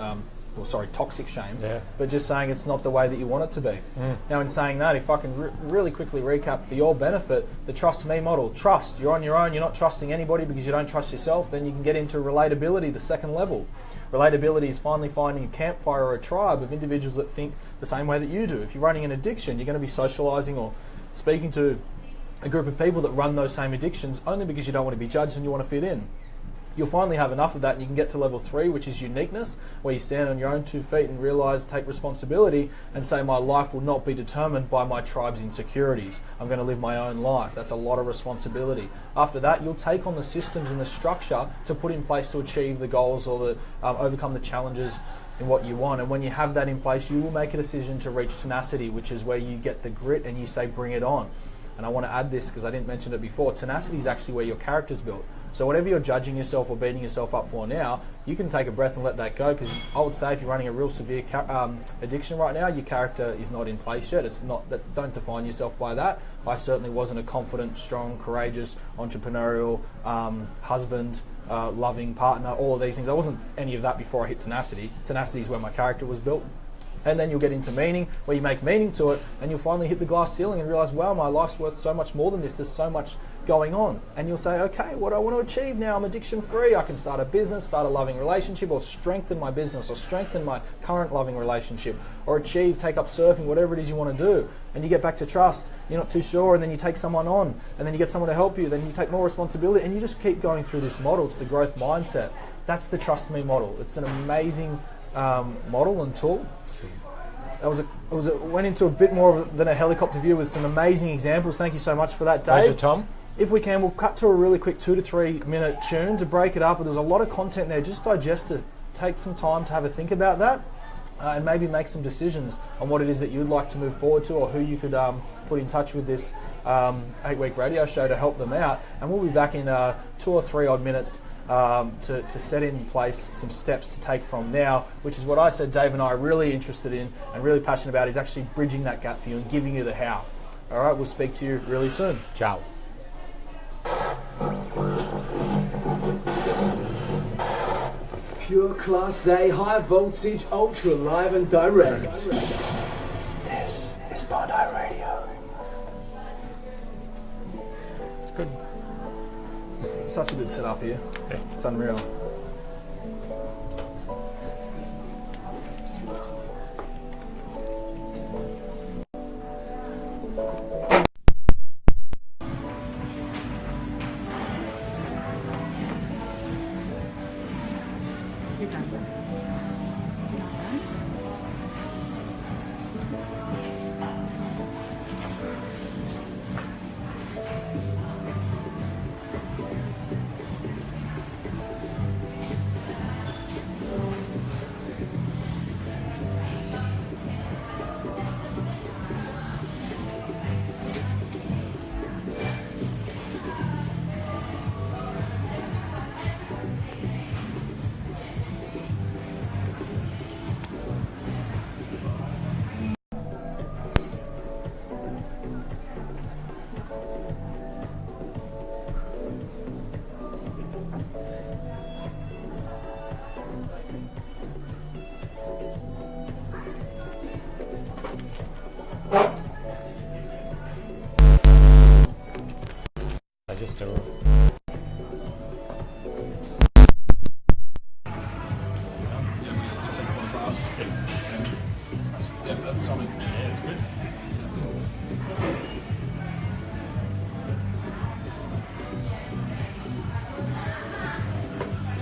toxic shame, but just saying it's not the way that you want it to be. Now, in saying that, if I can really quickly recap for your benefit, the trust me model. Trust, you're on your own, you're not trusting anybody because you don't trust yourself. Then you can get into relatability, the second level. Relatability is finally finding a campfire or a tribe of individuals that think the same way that you do. If you're running an addiction, you're going to be socialising or speaking to a group of people that run those same addictions only because you don't want to be judged and you want to fit in. You'll finally have enough of that and you can get to level 3, which is uniqueness, where you stand on your own 2 feet and realize, take responsibility and say, my life will not be determined by my tribe's insecurities. I'm going to live my own life. That's a lot of responsibility. After that, you'll take on the systems and the structure to put in place to achieve the goals or the overcome the challenges in what you want. And when you have that in place, you will make a decision to reach tenacity, which is where you get the grit and you say, bring it on. And I want to add this because I didn't mention it before. Tenacity is actually where your character's built. So whatever you're judging yourself or beating yourself up for now, you can take a breath and let that go, because I would say if you're running a real severe addiction right now, your character is not in place yet. It's not that. Don't define yourself by that. I certainly wasn't a confident, strong, courageous, entrepreneurial husband, loving partner, all of these things. I wasn't any of that before I hit tenacity. Tenacity is where my character was built. And then you'll get into meaning, where you make meaning to it, and you'll finally hit the glass ceiling and realize, wow, my life's worth so much more than this. There's so much going on. And you'll say, okay, what do I want to achieve now? I'm addiction free. I can start a business, start a loving relationship, or strengthen my business, or strengthen my current loving relationship, or take up surfing, whatever it is you want to do. And you get back to trust. You're not too sure, and then you take someone on, and then you get someone to help you, then you take more responsibility, and you just keep going through this model. It's the growth mindset. That's the Trust Me model. It's an amazing model and tool. Went into a bit more than a helicopter view with some amazing examples. Thank you so much for that, Dave. Pleasure, Tom. If we can, we'll cut to a really quick 2 to 3 minute tune to break it up. There was a lot of content there. Just digest it. Take some time to have a think about that, and maybe make some decisions on what it is that you'd like to move forward to, or who you could put in touch with this 8-week radio show to help them out. And we'll be back in 2 or 3 odd minutes to set in place some steps to take from now, which is what I said Dave and I are really interested in and really passionate about, is actually bridging that gap for you and giving you the how. All right, we'll speak to you really soon. Ciao. Pure Class A, high voltage, ultra live and direct. This is Bondi Radio. It's good. Such a good setup here. Okay. It's unreal.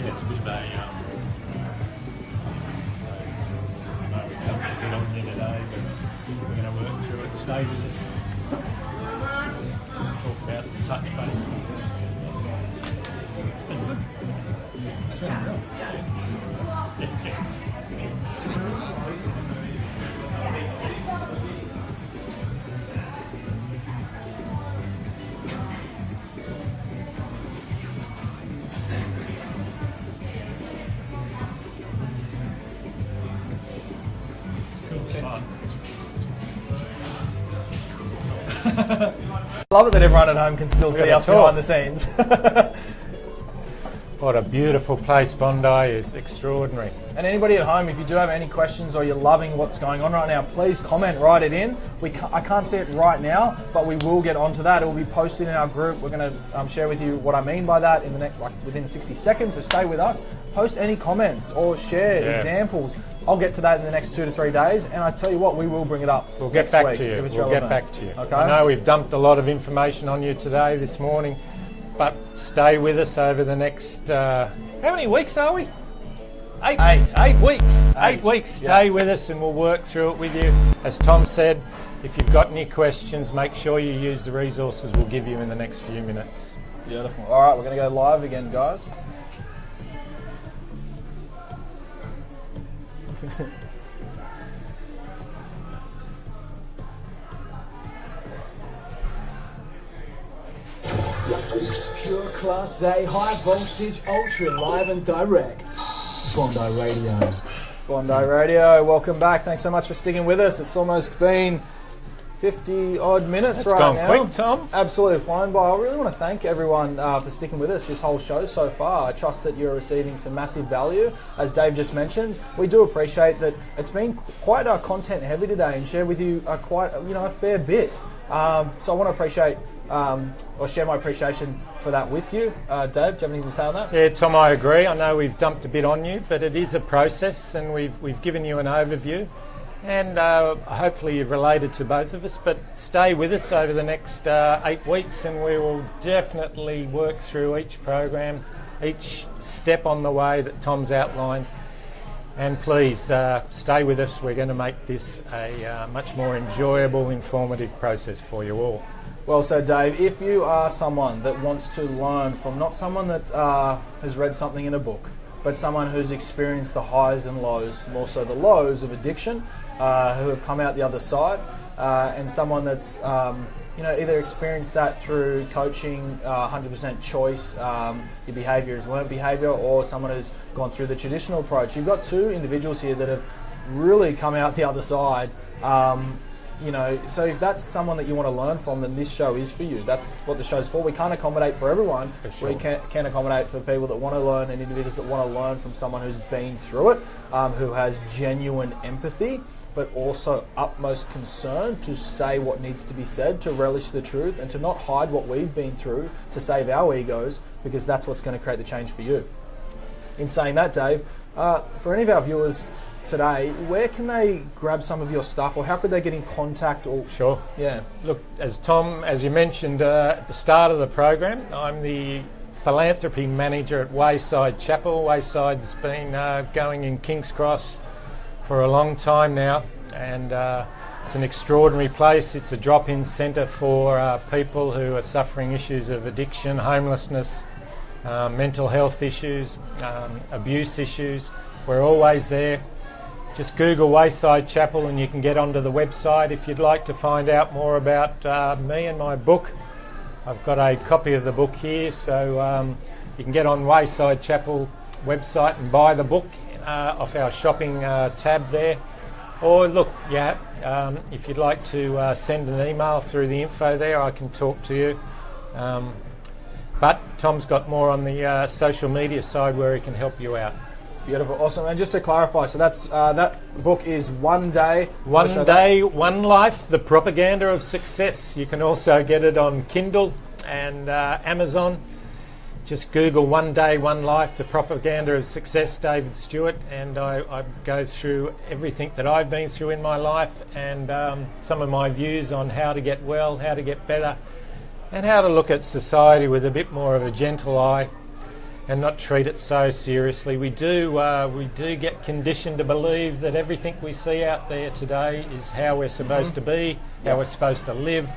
It's a bit of a so I know we've done a bit on here today, but we're going to work through it stages. Talk about the touch bases. It's been good. It's been real. It's I love it that everyone at home can still see us behind the scenes. What a beautiful place Bondi is. Extraordinary. And anybody at home, if you do have any questions or you're loving what's going on right now, please comment, write it in. I can't see it right now, but we will get onto that. It will be posted in our group. We're going to share with you what I mean by that in the next, within 60 seconds. So stay with us. Post any comments or share examples. I'll get to that in the next 2 to 3 days, and I tell you what, we will bring it up. We'll get back to you. We'll get back to you. Okay. I know we've dumped a lot of information on you today, this morning. but stay with us over the next, how many weeks are we? 8 weeks. 8 weeks. Stay with us and we'll work through it with you. As Tom said, if you've got any questions, make sure you use the resources we'll give you in the next few minutes. Beautiful. All right, we're going to go live again, guys. Pure Class A, high voltage, ultra live and direct. Bondi Radio. Bondi Radio, welcome back. Thanks so much for sticking with us. It's almost been 50 odd minutes right now. It's gone quick, Tom. Absolutely flown by. I really want to thank everyone for sticking with us this whole show so far. I trust that you're receiving some massive value. As Dave just mentioned, we do appreciate that it's been quite content heavy today and share with you quite a fair bit. So I want to appreciate or share my appreciation for that with you. Dave, do you have anything to say on that? Yeah, Tom, I agree. I know we've dumped a bit on you, but it is a process and we've given you an overview. And hopefully you've related to both of us, but stay with us over the next 8 weeks and we will definitely work through each program, each step on the way that Tom's outlined. And please stay with us. We're going to make this a much more enjoyable, informative process for you all. Well, so Dave, if you are someone that wants to learn from not someone that has read something in a book, but someone who's experienced the highs and lows, more so the lows of addiction, who have come out the other side, and someone that's either experienced that through coaching, 100% choice, your behaviour is learned behaviour, or someone who's gone through the traditional approach. You've got two individuals here that have really come out the other side. So if that's someone that you want to learn from, then this show is for you. That's what the show's for. We can't accommodate for everyone. For sure. We can accommodate for people that want to learn and individuals that want to learn from someone who's been through it, who has genuine empathy, but also utmost concern to say what needs to be said, to relish the truth, and to not hide what we've been through to save our egos, because that's what's going to create the change for you. In saying that, Dave, for any of our viewers today, where can they grab some of your stuff, or how could they get in contact? Or Sure. Yeah. Look, as you mentioned at the start of the program, I'm the philanthropy manager at Wayside Chapel. Wayside's been going in King's Cross for a long time now, and it's an extraordinary place. It's a drop-in centre for people who are suffering issues of addiction, homelessness, mental health issues, abuse issues. We're always there. Just Google Wayside Chapel and you can get onto the website. If you'd like to find out more about me and my book, I've got a copy of the book here, so you can get on Wayside Chapel website and buy the book off our shopping tab there. Or look, if you'd like to send an email through the info there, I can talk to you. But Tom's got more on the social media side where he can help you out. Beautiful, awesome. And just to clarify, so that's that book is One Day, One Life, The Propaganda of Success. You can also get it on Kindle and Amazon. Just Google One Day, One Life, The Propaganda of Success, David Stewart, and I go through everything that I've been through in my life and some of my views on how to get well, how to get better, and how to look at society with a bit more of a gentle eye and not treat it so seriously. We do get conditioned to believe that everything we see out there today is how we're supposed to be, how we're supposed to live,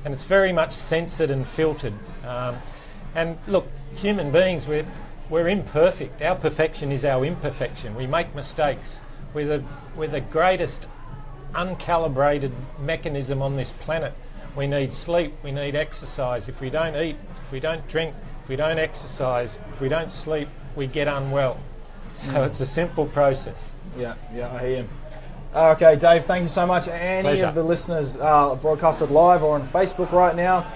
and it's very much censored and filtered. And look, human beings, we're imperfect. Our perfection is our imperfection. We make mistakes. We're the greatest uncalibrated mechanism on this planet. We need sleep, we need exercise. If we don't eat, if we don't drink, if we don't exercise, if we don't sleep, we get unwell. So it's a simple process. Yeah, I hear you. Okay, Dave, thank you so much. Any Pleasure. of the listeners broadcasted live or on Facebook right now,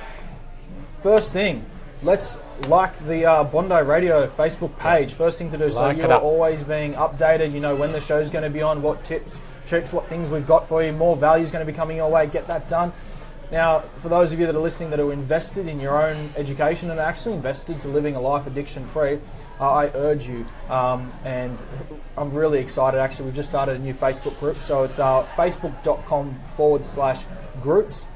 first thing, let's like the Bondi Radio Facebook page. First thing to do, so you're always being updated. You know when the show's going to be on, what tips, tricks, what things we've got for you. More value is going to be coming your way. Get that done. Now, for those of you that are listening that are invested in your own education and actually invested to living a life addiction-free, I urge you, and I'm really excited. Actually, we've just started a new Facebook group, so it's facebook.com/groups/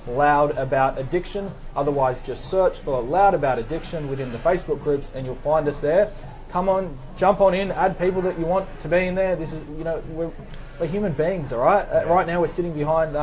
Loud About Addiction. Otherwise, just search for Loud About Addiction within the Facebook groups and you'll find us there. Come on, jump on in, add people that you want to be in there. This is, we're human beings, all right? Right now we're sitting behind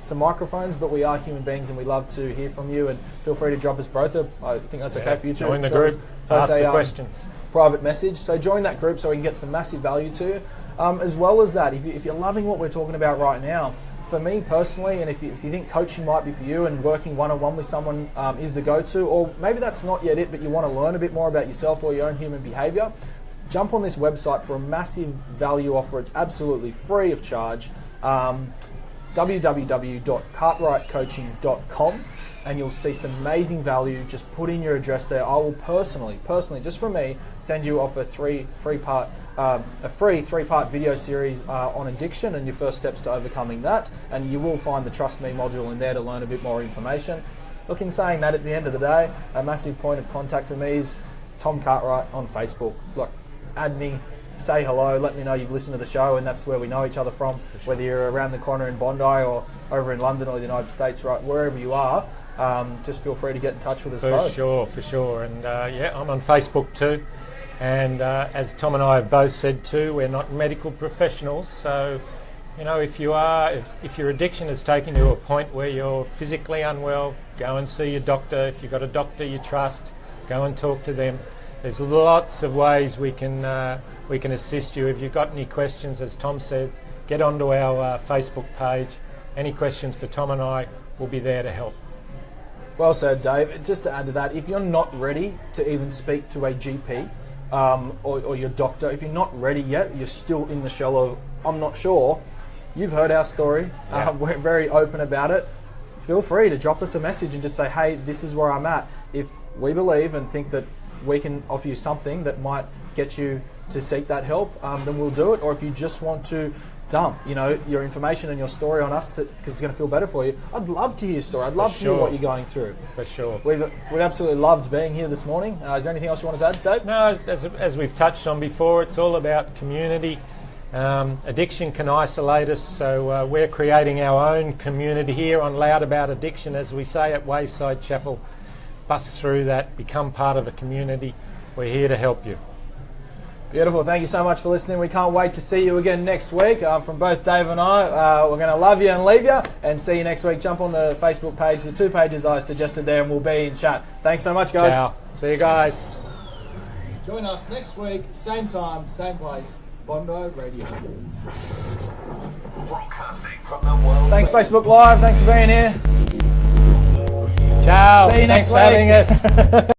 some microphones, but we are human beings and we love to hear from you, and feel free to drop us both I think that's okay for you too. Join the group, ask the questions. Private message. So join that group so we can get some massive value to you. As well as that, if you're loving what we're talking about right now, for me personally, and if you think coaching might be for you and working one-on-one with someone is the go-to, or maybe that's not yet it, but you want to learn a bit more about yourself or your own human behavior, jump on this website for a massive value offer. It's absolutely free of charge. www.cartwrightcoaching.com, and you'll see some amazing value. Just put in your address there. I will personally, just from me, send you off a free three-part video series on addiction and your first steps to overcoming that. And you will find the Trust Me module in there to learn a bit more information. Look, in saying that, at the end of the day, a massive point of contact for me is Tom Cartwright on Facebook. Look, add me, say hello, let me know you've listened to the show, and that's where we know each other from, whether you're around the corner in Bondi or over in London or the United States, right, wherever you are. Just feel free to get in touch with us both. For sure. And I'm on Facebook too. And as Tom and I have both said too, we're not medical professionals. So, if your addiction has taken you to a point where you're physically unwell, go and see your doctor. If you've got a doctor you trust, go and talk to them. There's lots of ways we can assist you. If you've got any questions, as Tom says, get onto our Facebook page. Any questions for Tom and I, we'll be there to help. Well said, Dave. Just to add to that, if you're not ready to even speak to a GP or your doctor, if you're not ready yet, you're still in the shell of, I'm not sure, you've heard our story. Yeah. We're very open about it. Feel free to drop us a message and just say, hey, this is where I'm at. If we believe and think that we can offer you something that might get you to seek that help, then we'll do it. Or if you just want to dump, your information and your story on us because it's going to feel better for you, I'd love to hear your story. I'd love to hear what you're going through. For sure. We've absolutely loved being here this morning. Is there anything else you want to add, Dave? No, as we've touched on before, it's all about community. Addiction can isolate us, so we're creating our own community here on Loud About Addiction, as we say at Wayside Chapel. Bust through that, become part of a community. We're here to help you. Beautiful. Thank you so much for listening. We can't wait to see you again next week. From both Dave and I, we're going to love you and leave you and see you next week. Jump on the Facebook page, the 2 pages I suggested there, and we'll be in chat. Thanks so much, guys. Ciao. See you guys. Join us next week, same time, same place, Bondi Radio. Broadcasting from the world. Thanks, Facebook Live. Thanks for being here. Ciao. See you next Thanks for week. having us.